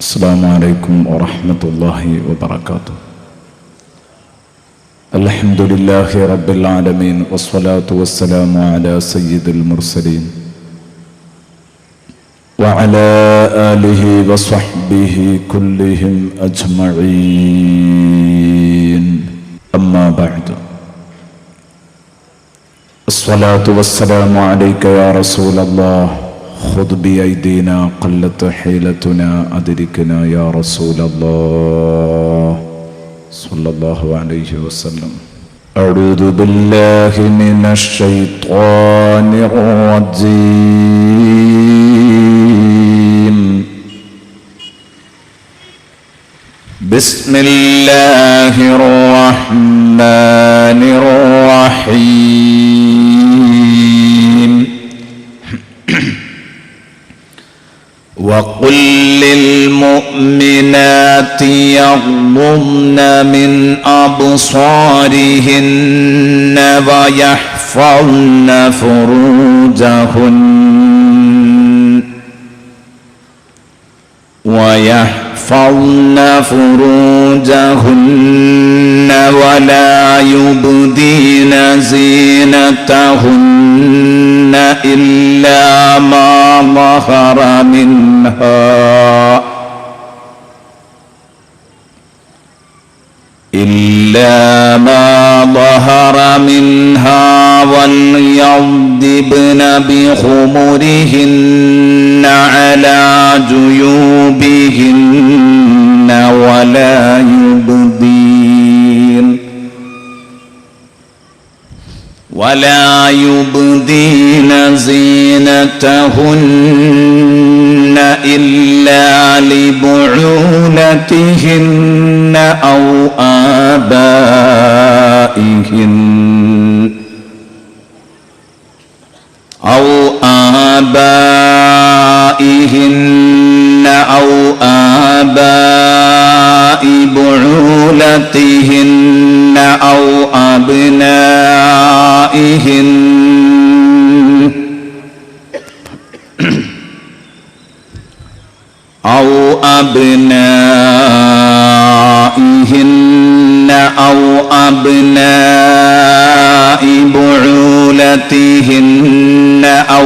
السلام عليكم ورحمة الله وبركاته. الحمد لله رب العالمين والصلاة والسلام على سيد المرسلين وعلى آله وصحبه كلهم أجمعين. أما بعد، الصلاة والسلام عليك يا رسول الله، خذ بأيدينا قلت حيلتنا أدركنا يا رسول الله صلى الله عليه وسلم. أعوذ بالله من الشيطان الرجيم. بسم الله الرحمن الرحيم. وقل للمؤمنات يغضضن من أبصارهن ويحفظن فروجهن ولا يبدين زينتهن إلا ما ظهر منها وليضربن بخمرهن على جيوبهن ولا يبدين زينتهن إلا لبعولتهن أو آباء بعولتهن أو أبنائهن أو أبناء بعولتهن أو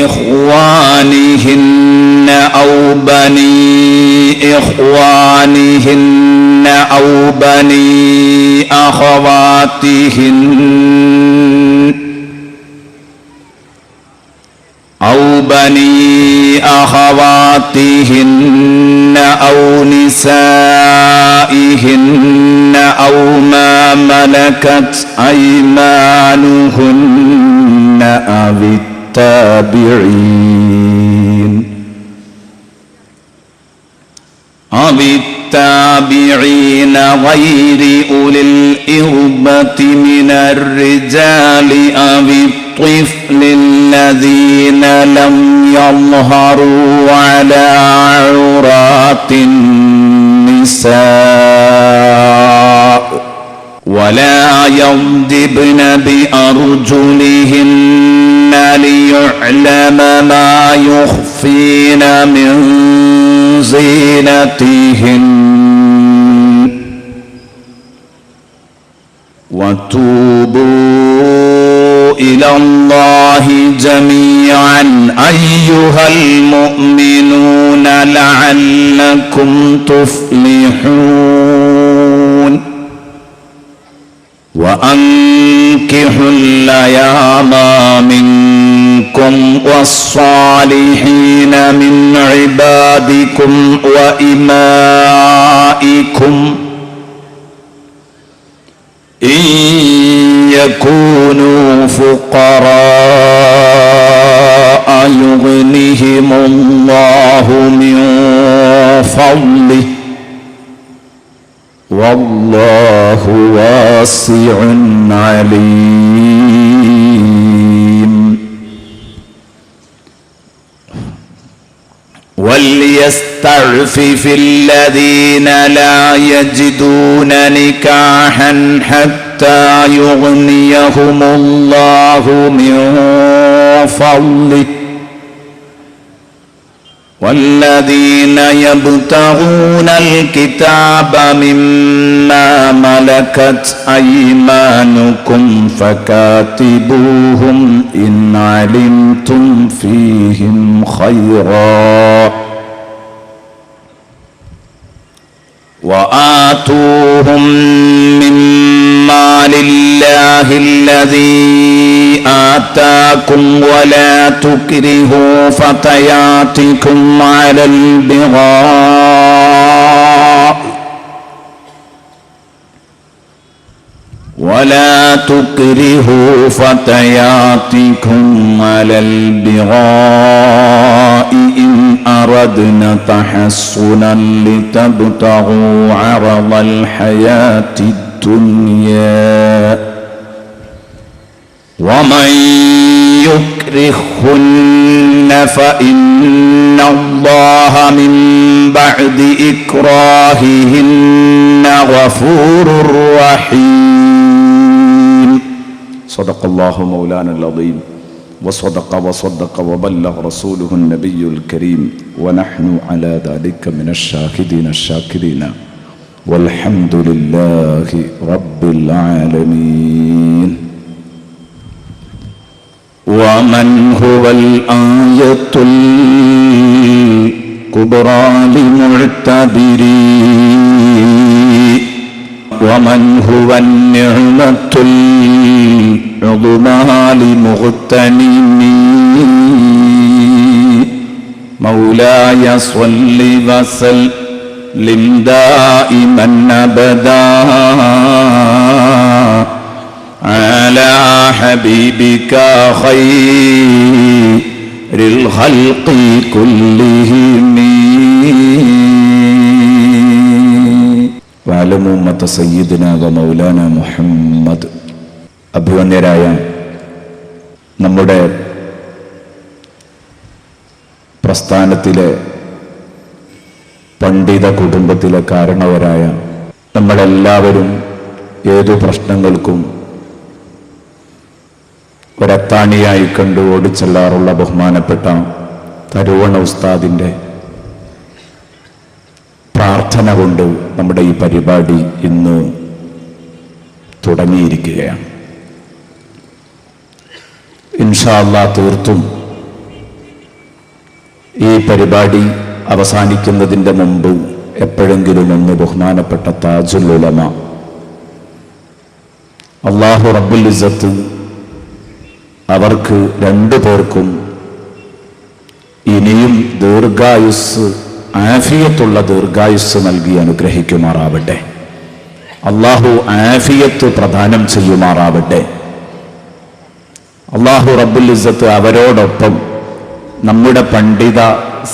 إخوانهن أو بني إخوانهن أو بني أخواتهن أو نسائهن أو ما ملكت أيمانهن أو التابعين غير أولي الإربة من الرجال أو الطفل الذين لم يظهروا على عورات النساء ولا يضربن بأرجلهن ليعلم ما يخفين من زينتهن. وتوبوا إلى الله جميعا أيها المؤمنون لعلكم تفلحون. وأنكحوا الأيام منكم والصالحين من عبادكم وإمائكم إن يكونوا فقراء يغنهم الله من فضله والله واسع عليم. وليستعفف الذين لا يجدون نكاحا حتى حتى يغنيهم الله من فضله والذين يبتغون الكتاب مما ملكت أيمانكم فكاتبوهم إن علمتم فيهم خيرا وآتوهم مما لله الذي آتاكم ولا تكرهوا فتياتكم على البغاء إن أردنا تحصنا لتبتغوا عرض الحياة الدنيا ومن يكرهن فإن الله من بعد إكراههن غفور رحيم. صدق الله مولانا العظيم وصدق وبلغ رسوله النبي الكريم ونحن على ذلك من الشاهدين الشاكرين والحمد لله رب العالمين. ومن هو الآية الكبرى لمعتبري ومن هو النعمة العظمى لمغتنمي مولاي صل وسلم دائما أبدا على حبيبك خير الخلق كلهم وعلموا أمة سيدنا ومولانا محمد. അഭിവന്യരായ നമ്മുടെ പ്രസ്ഥാനത്തിലെ പണ്ഡിത കുടുംബത്തിലെ കാരണവരായ നമ്മളെല്ലാവരും ഏതു പ്രശ്നങ്ങൾക്കും ഒരത്താണിയായി കണ്ട് ഓടിച്ചെല്ലാറുള്ള ബഹുമാനപ്പെട്ട തരുവണ ഉസ്താദിൻ്റെ പ്രാർത്ഥന കൊണ്ട് നമ്മുടെ ഈ പരിപാടി ഇന്ന് തുടങ്ങിയിരിക്കുകയാണ്. ഇൻഷാ അല്ലാഹ് തീർത്തും ഈ പരിപാടി അവസാനിക്കുന്നതിൻ്റെ മുമ്പ് എപ്പോഴെങ്കിലും ഒന്ന് ബഹുമാനപ്പെട്ട താജുൽ ഉലമ അല്ലാഹു റബ്ബുൽ ഇസ്സത്ത് അവർക്ക് രണ്ടു പേർക്കും ഇനിയും ദീർഘായുസ് ആഫിയത്തുള്ള ദീർഘായുസ് നൽകി അനുഗ്രഹിക്കുമാറാവട്ടെ. അല്ലാഹു ആഫിയത്ത് പ്രദാനം ചെയ്യുമാറാവട്ടെ. അല്ലാഹു റബ്ബുൽ ഇസ്സത്ത് അവരോടൊപ്പം നമ്മുടെ പണ്ഡിത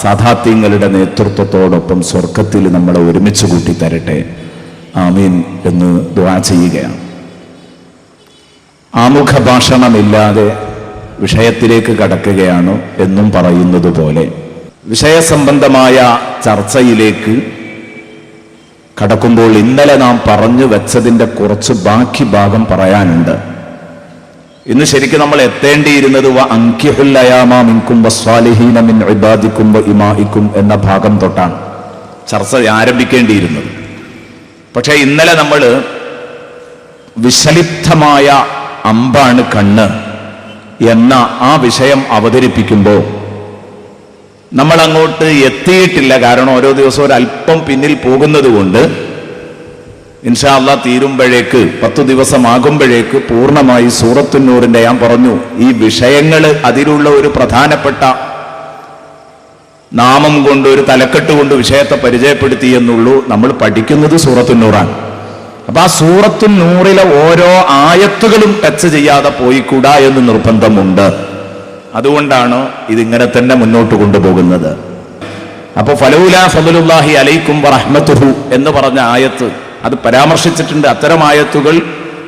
സാദാത്യങ്ങളുടെ നേതൃത്വത്തോടൊപ്പം സ്വർഗത്തിൽ നമ്മളെ ഒരുമിച്ച് കൂട്ടി തരട്ടെ. ആമീൻ എന്ന് ദുആ ചെയ്യുകയാണ്. ആമുഖ ഭാഷണമില്ലാതെ വിഷയത്തിലേക്ക് കടക്കുകയാണ് എന്നും പറയുന്നത് പോലെ വിഷയസംബന്ധമായ ചർച്ചയിലേക്ക് കടക്കുമ്പോൾ ഇന്നലെ നാം പറഞ്ഞു വെച്ചതിൻ്റെ കുറച്ച് ബാക്കി ഭാഗം പറയാനുണ്ട്. ഇന്ന് ശരിക്കും നമ്മൾ എത്തേണ്ടിയിരുന്നത് അൻകിഹുൽ അയാമ മിൻകും വസ്സാലിഹീന മിൻ ഇബാദിക്കും വഇമാഇക്കും എന്ന ഭാഗം തൊട്ടാണ് ചർച്ച ആരംഭിക്കേണ്ടിയിരുന്നത്. പക്ഷേ ഇന്നലെ നമ്മൾ വിഷലിപ്തമായ അമ്പാണ് കണ്ണ് എന്ന ആ വിഷയം അവതരിപ്പിക്കുമ്പോൾ നമ്മൾ അങ്ങോട്ട് എത്തിയിട്ടില്ല. കാരണം ഓരോ ദിവസവും ഒരല്പം പിന്നിൽ പോകുന്നത് കൊണ്ട് ഇൻഷാ അല്ലാഹ് തീരുമ്പോഴേക്ക് 10 ദിവസമാകുമ്പോഴേക്ക് പൂർണ്ണമായി സൂറത്തുൻ നൂറിന്റെ ഞാൻ പറഞ്ഞു ഈ വിഷയങ്ങൾ അതിലുള്ള ഒരു പ്രധാനപ്പെട്ട നാമം കൊണ്ട് ഒരു തലക്കെട്ട് കൊണ്ട് വിഷയത്തെ പരിചയപ്പെടുത്തി എന്നുള്ളൂ. നമ്മൾ പഠിക്കുന്നത് സൂറത്തുൻ നൂറാണ്. അപ്പൊ ആ സൂറത്തുൻ നൂറിലെ ഓരോ ആയത്തുകളും ടച്ച് ചെയ്യാതെ പോയിക്കൂടാ എന്ന് നിർബന്ധമുണ്ട്. അതുകൊണ്ടാണ് ഇതിങ്ങനെ തന്നെ മുന്നോട്ട് കൊണ്ടുപോകുന്നത്. അപ്പൊ ഫലൗലാ ഫദ്ലുല്ലാഹി അലൈക്കും വറഹ്മത്തുഹു എന്ന് പറഞ്ഞ ആയത്ത് അത് പരാമർശിച്ചിട്ടുണ്ട്. അത്തരം ആയത്തുകൾ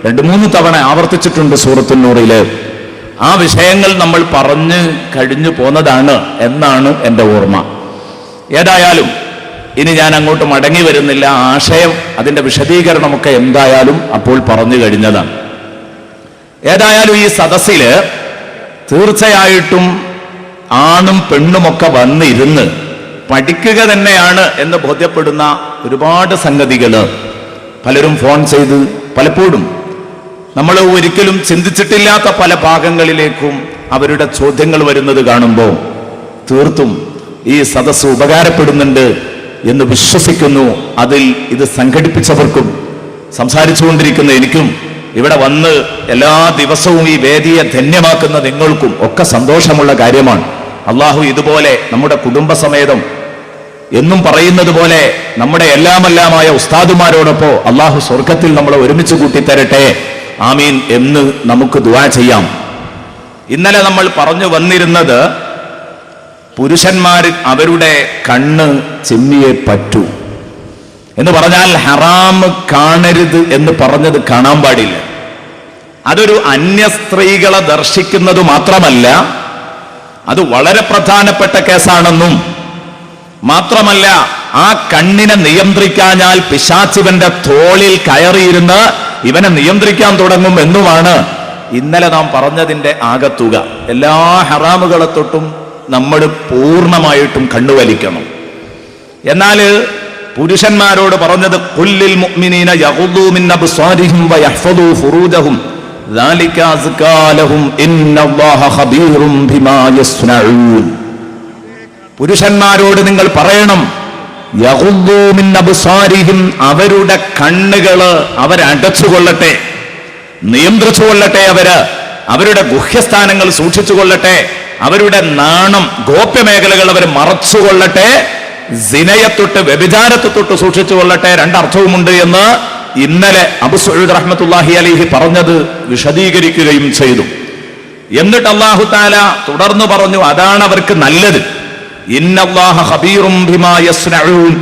2-3 തവണ ആവർത്തിച്ചിട്ടുണ്ട് സൂറത്തുൻ നൂറില്. ആ വിഷയങ്ങൾ നമ്മൾ പറഞ്ഞു കഴിഞ്ഞു പോന്നതാണ് എന്നാണ് എൻ്റെ ഓർമ്മ. ഏതായാലും ഇനി ഞാൻ അങ്ങോട്ട് മടങ്ങി വരുന്നില്ല. ആശയം, അതിന്റെ വിശദീകരണമൊക്കെ എന്തായാലും അപ്പോൾ പറഞ്ഞു കഴിഞ്ഞതാണ്. ഏതായാലും ഈ സദസ്സില് തീർച്ചയായിട്ടും ആണും പെണ്ണുമൊക്കെ വന്നിരുന്ന് പഠിക്കുക തന്നെയാണ് എന്ന് ബോധ്യപ്പെടുന്ന ഒരുപാട് സംഗതികള് പലരും ഫോൺ ചെയ്ത് പലപ്പോഴും നമ്മൾ ഒരിക്കലും ചിന്തിച്ചിട്ടില്ലാത്ത പല ഭാഗങ്ങളിലേക്കും അവരുടെ ചോദ്യങ്ങൾ വരുന്നത് കാണുമ്പോൾ തീർത്തും ഈ സദസ്സ് ഉപകാരപ്പെടുന്നുണ്ട് എന്ന് വിശ്വസിക്കുന്നു. അതിൽ ഇത് സംഘടിപ്പിച്ചവർക്കും സംസാരിച്ചുകൊണ്ടിരിക്കുന്ന എനിക്കും ഇവിടെ വന്ന് എല്ലാ ദിവസവും ഈ വേദിയെ ധന്യമാക്കുന്ന നിങ്ങൾക്കും ഒക്കെ സന്തോഷമുള്ള കാര്യമാണ്. അള്ളാഹു ഇതുപോലെ നമ്മുടെ കുടുംബസമേതം എന്നും പറയുന്നത് പോലെ നമ്മുടെ എല്ലാമെല്ലാമായ ഉസ്താദുമാരോടൊപ്പം അള്ളാഹു സ്വർഗത്തിൽ നമ്മളെ ഒരുമിച്ച് കൂട്ടിത്തരട്ടെ, ആമീൻ എന്ന് നമുക്ക് ദുആ ചെയ്യാം. ഇന്നലെ നമ്മൾ പറഞ്ഞു വന്നിരുന്നത് പുരുഷന്മാർ അവരുടെ കണ്ണ് ചിമ്മിയെ പറ്റൂ എന്ന് പറഞ്ഞാൽ ഹറാം കാണരുത് എന്ന് പറഞ്ഞത് കാണാൻ പാടില്ല. അതൊരു അന്യ സ്ത്രീകളെ ദർശിക്കുന്നത് മാത്രമല്ല, അത് വളരെ പ്രധാനപ്പെട്ട കേസാണെന്നും മാത്രമല്ല ആ കണ്ണിനെ നിയന്ത്രിക്കാഞ്ഞാൽ പിശാചിവന്റെ തോളിൽ കയറിയിരുന്ന് ഇവനെ നിയന്ത്രിക്കാൻ തുടങ്ങും എന്നുമാണ് ഇന്നലെ നാം പറഞ്ഞതിന്റെ ആകത്തുക. എല്ലാ ഹറാമുകളെ തൊട്ടും നമ്മൾ പൂർണ്ണമായിട്ടും കണ്ണുവലിക്കണം. എന്നാൽ പുരുഷന്മാരോട് പറഞ്ഞത് ഖുല്ലിൽ മുഅ്മിനീന യഗ്ദൂ മിൻ അബ്സാരിഹിം വയഹ്ഫദൂ ഫുറൂജഹും ദാലിക അസ്കാ ലഹും ഇന്നല്ലാഹ ഖബീറും ബിമാ യസ്നഊൻ. പുരുഷന്മാരോട് നിങ്ങൾ പറയണം, യഗ്ദൂ മിൻ അബ്സാരിഹിം, അവരുടെ കണ്ണുകള് അവരടച്ചുകൊള്ളട്ടെ, നിയന്ത്രിച്ചുകൊള്ളട്ടെ, അവരുടെ ഗുഹ്യസ്ഥാനങ്ങൾ സൂക്ഷിച്ചുകൊള്ളട്ടെ, അവരുടെ നാണം ഗോപ്യമേഖലകൾ അവർ മറച്ചുകൊള്ളട്ടെ, സിനയെ തൊട്ട് വ്യഭിചാരത്തെ തൊട്ട് സൂക്ഷിച്ചു കൊള്ളട്ടെ. രണ്ടർത്ഥവുമുണ്ട് എന്ന് ഇന്നലെ അബൂ സഈദ് റഹ്മത്തുള്ളാഹി അലൈഹി പറഞ്ഞത് വിശദീകരിക്കുകയും ചെയ്തു. എന്നിട്ട് അല്ലാഹു തആല തുടർന്ന് പറഞ്ഞു, അതാണ് അവർക്ക് നല്ലത്. ഇന്നല്ലാഹ ഖബീറും ബിമാ യസ്നഊൻ,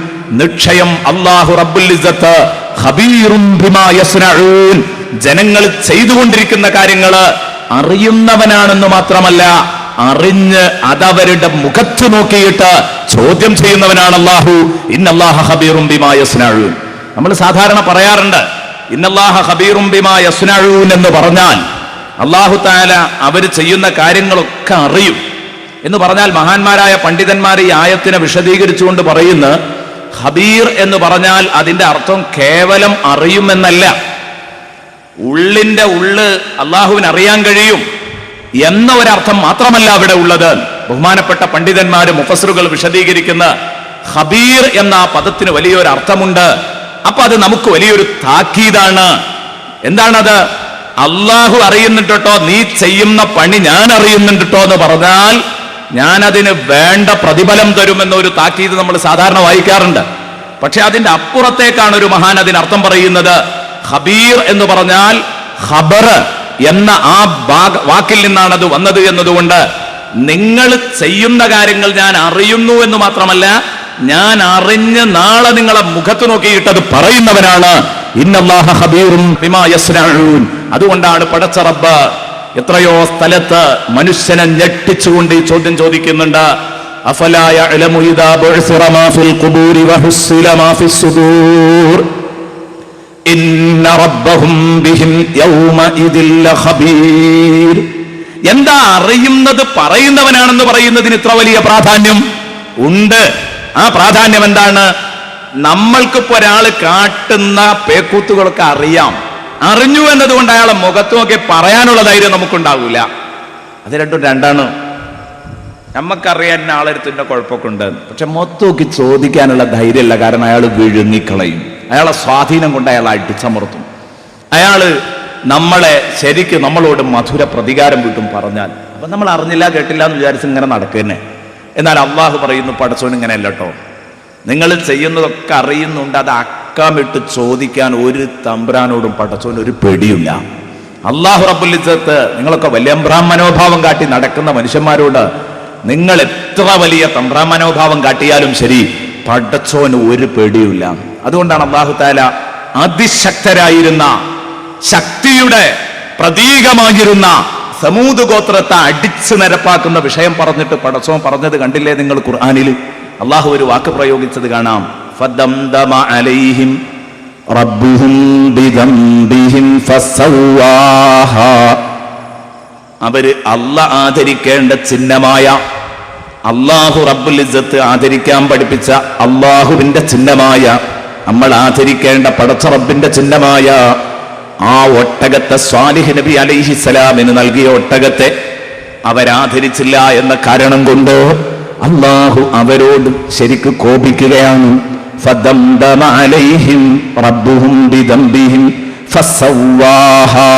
നിശ്ചയം അല്ലാഹു റബ്ബുൽ ഇസ്സത്ത് ഖബീറും ബിമാ യസ്നഊൻ, ജനങ്ങൾ ചെയ്തുകൊണ്ടിരിക്കുന്ന കാര്യങ്ങള് അറിയുന്നവനാണെന്ന് മാത്രമല്ല, അറിഞ്ഞ് അതവരുടെ മുഖത്ത് നോക്കിയിട്ട് ചോദ്യം ചെയ്യുന്നവനാണ് അല്ലാഹു. ഇന്നല്ലാഹ ഖബീറും ബിമാ യസ്നഊൻ. നമ്മൾ സാധാരണ പറയാറുണ്ട് ഇന്നല്ലാഹ ഖബീറും ബിമാ യസ്നഊൻ എന്ന് പറഞ്ഞാൽ അല്ലാഹു തആല അവർ ചെയ്യുന്ന കാര്യങ്ങളൊക്കെ അറിയും എന്ന് പറഞ്ഞാൽ, മഹാന്മാരായ പണ്ഡിതന്മാർ ഈ ആയത്തിനെ വിശദീകരിച്ചുകൊണ്ട് പറയുന്നു, ഖബീർ എന്ന് പറഞ്ഞാൽ അതിന്റെ അർത്ഥം കേവലം അറിയുമെന്നല്ല, ഉള്ളിന്റെ ഉള്ള് അള്ളാഹുവിന് അറിയാൻ കഴിയും എന്ന ഒരർത്ഥം മാത്രമല്ല അവിടെ ഉള്ളത്. ബഹുമാനപ്പെട്ട പണ്ഡിതന്മാര് മുഫസ്സിറുകൾ വിശദീകരിക്കുന്ന ഖബീർ എന്ന ആ പദത്തിന് വലിയൊരു അർത്ഥമുണ്ട്. അപ്പൊ അത് നമുക്ക് വലിയൊരു താക്കീതാണ്. എന്താണത്? അള്ളാഹു അറിയുന്നുണ്ടോ, നീ ചെയ്യുന്ന പണി ഞാൻ അറിയുന്നുണ്ടോ എന്ന് പറഞ്ഞാൽ ഞാൻ അതിന് വേണ്ട പ്രതിഫലം തരുമെന്നൊരു താക്കീത് നമ്മൾ സാധാരണ വായിക്കാറുണ്ട്. പക്ഷെ അതിന്റെ അപ്പുറത്തേക്കാണ് ഒരു മഹാൻ അതിനർത്ഥം പറയുന്നത്. ഖബീർ എന്ന് പറഞ്ഞാൽ ഖബർ എന്ന ആ വാക്കിൽ നിന്നാണ് അത് വന്നത് എന്നതുകൊണ്ട് നിങ്ങൾ ചെയ്യുന്ന കാര്യങ്ങൾ ഞാൻ അറിയുന്നു എന്ന് മാത്രമല്ല, ഞാൻ അറിഞ്ഞ് നാളെ നിങ്ങളെ മുഖത്ത് നോക്കിയിട്ട് അത് പറയുന്നവനാണ്. ഇന്നല്ലാഹ ഖബീറും ബിമാ യസ്നഊൻ. അതുകൊണ്ടാണ് പടച്ച റബ്ബ് എത്രയോ സ്ഥലത്ത് മനുഷ്യനെ ഞെട്ടിച്ചുകൊണ്ട് ഈ ചോദ്യം ചോദിക്കുന്നുണ്ട്. അഫലാ യഅലമു ഇദാ ബുഇസിറ മാ ഫിൽ ഖുബൂരി വഹുസ്സില മാ ഫിസ് സുദൂർ ഇന്ന റബ്ബഹും ബിഹിം യൗമഇദിൽ ലഖബീർ. എന്താ അറിയുന്നത് പറയുന്നവനാണെന്ന് പറയുന്നതിന് ഇത്ര വലിയ പ്രാധാന്യം ഉണ്ട്? ആ പ്രാധാന്യം എന്താണ്? നമ്മൾക്കിപ്പോ ഒരാൾ കാട്ടുന്ന പേക്കൂത്തുകളൊക്കെ അറിയാം, അറിഞ്ഞു എന്നതുകൊണ്ട് അയാളെ മുഖത്തുമൊക്കെ പറയാനുള്ള ധൈര്യം നമുക്കുണ്ടാവില്ല. അത് രണ്ടും രണ്ടാണ്. നമുക്കറിയാൻ ആളെടുത്തിന്റെ കുഴപ്പമൊക്കെ ഉണ്ട്, പക്ഷെ മൊത്തമൊക്കെ ചോദിക്കാനുള്ള ധൈര്യമല്ല. കാരണം അയാൾ വിഴുങ്ങിക്കളയും, അയാളെ സ്വാധീനം കൊണ്ട് അയാൾ അടിച്ചമർത്തും, അയാള് നമ്മളെ ശരിക്ക് നമ്മളോട് മധുര പ്രതികാരം വീട്ടും പറഞ്ഞാൽ അപ്പൊ നമ്മൾ അറിഞ്ഞില്ല കേട്ടില്ല എന്ന് വിചാരിച്ച് ഇങ്ങനെ നടക്കുന്നേ. എന്നാൽ അള്ളാഹു പറയുന്നു, പടച്ചോൻ ഇങ്ങനെയല്ല കേട്ടോ, നിങ്ങൾ ചെയ്യുന്നതൊക്കെ അറിയുന്നുണ്ട്, അത് അക്കമിട്ട് ചോദിക്കാൻ ഒരു തമ്പുരാനോടും പടച്ചോൻ ഒരു പേടിയില്ല. അള്ളാഹു റബ്ബുൽ ഇസ്സത്ത് നിങ്ങളൊക്കെ വലിയ മനോഭാവം കാട്ടി നടക്കുന്ന മനുഷ്യന്മാരോട് നിങ്ങൾ എത്ര വലിയ മനോഭാവം കാട്ടിയാലും ശരി, പടച്ചോന് ഒരു പേടിയില്ല. അതുകൊണ്ടാണ് അല്ലാഹു തആല അതിശക്തരായിരുന്ന ശക്തിയുടെ പ്രതീകമായിരുന്ന സമൂദ് ഗോത്രത്തെ അടിച്ചു നിരപ്പാക്കുന്ന വിഷയം പറഞ്ഞിട്ട് പടച്ചോൻ പറഞ്ഞത് കണ്ടില്ലേ നിങ്ങൾ ഖുർആനിൽ? അള്ളാഹു ഒരു വാക്ക് പ്രയോഗിച്ചത് കാണാം, ഫദംദമ അലൈഹിം റബ്ബുഹും ബിദംബിഹിം ഫസവ്വാഹാ. അവര് അല്ലാഹ് ആദരിക്കേണ്ട ചിഹ്നമായ, അല്ലാഹു റബ്ബുൽ ഇസ്സത്ത് ആദരിക്കാൻ പഠിപ്പിച്ച അല്ലാഹുവിന്റെ ചിഹ്നമായ, നമ്മൾ ആദരിക്കേണ്ട പടച്ച റബ്ബിന്റെ ചിഹ്നമായ ആ ഒട്ടകത്തെ സ്വാലിഹ് നബി അലൈഹിസ്സലാമിന് നൽകിയ ഒട്ടകത്തെ അവരാദരിച്ചില്ല എന്ന കാരണം കൊണ്ട് അല്ലാഹു അവരോട് ശരിക്ക് കോപിക്കുകയാണ്. ഫദംദമ അലൈഹിം റബ്ബുഹും ബിദംബിഹിം ഫസവ്വാഹാ.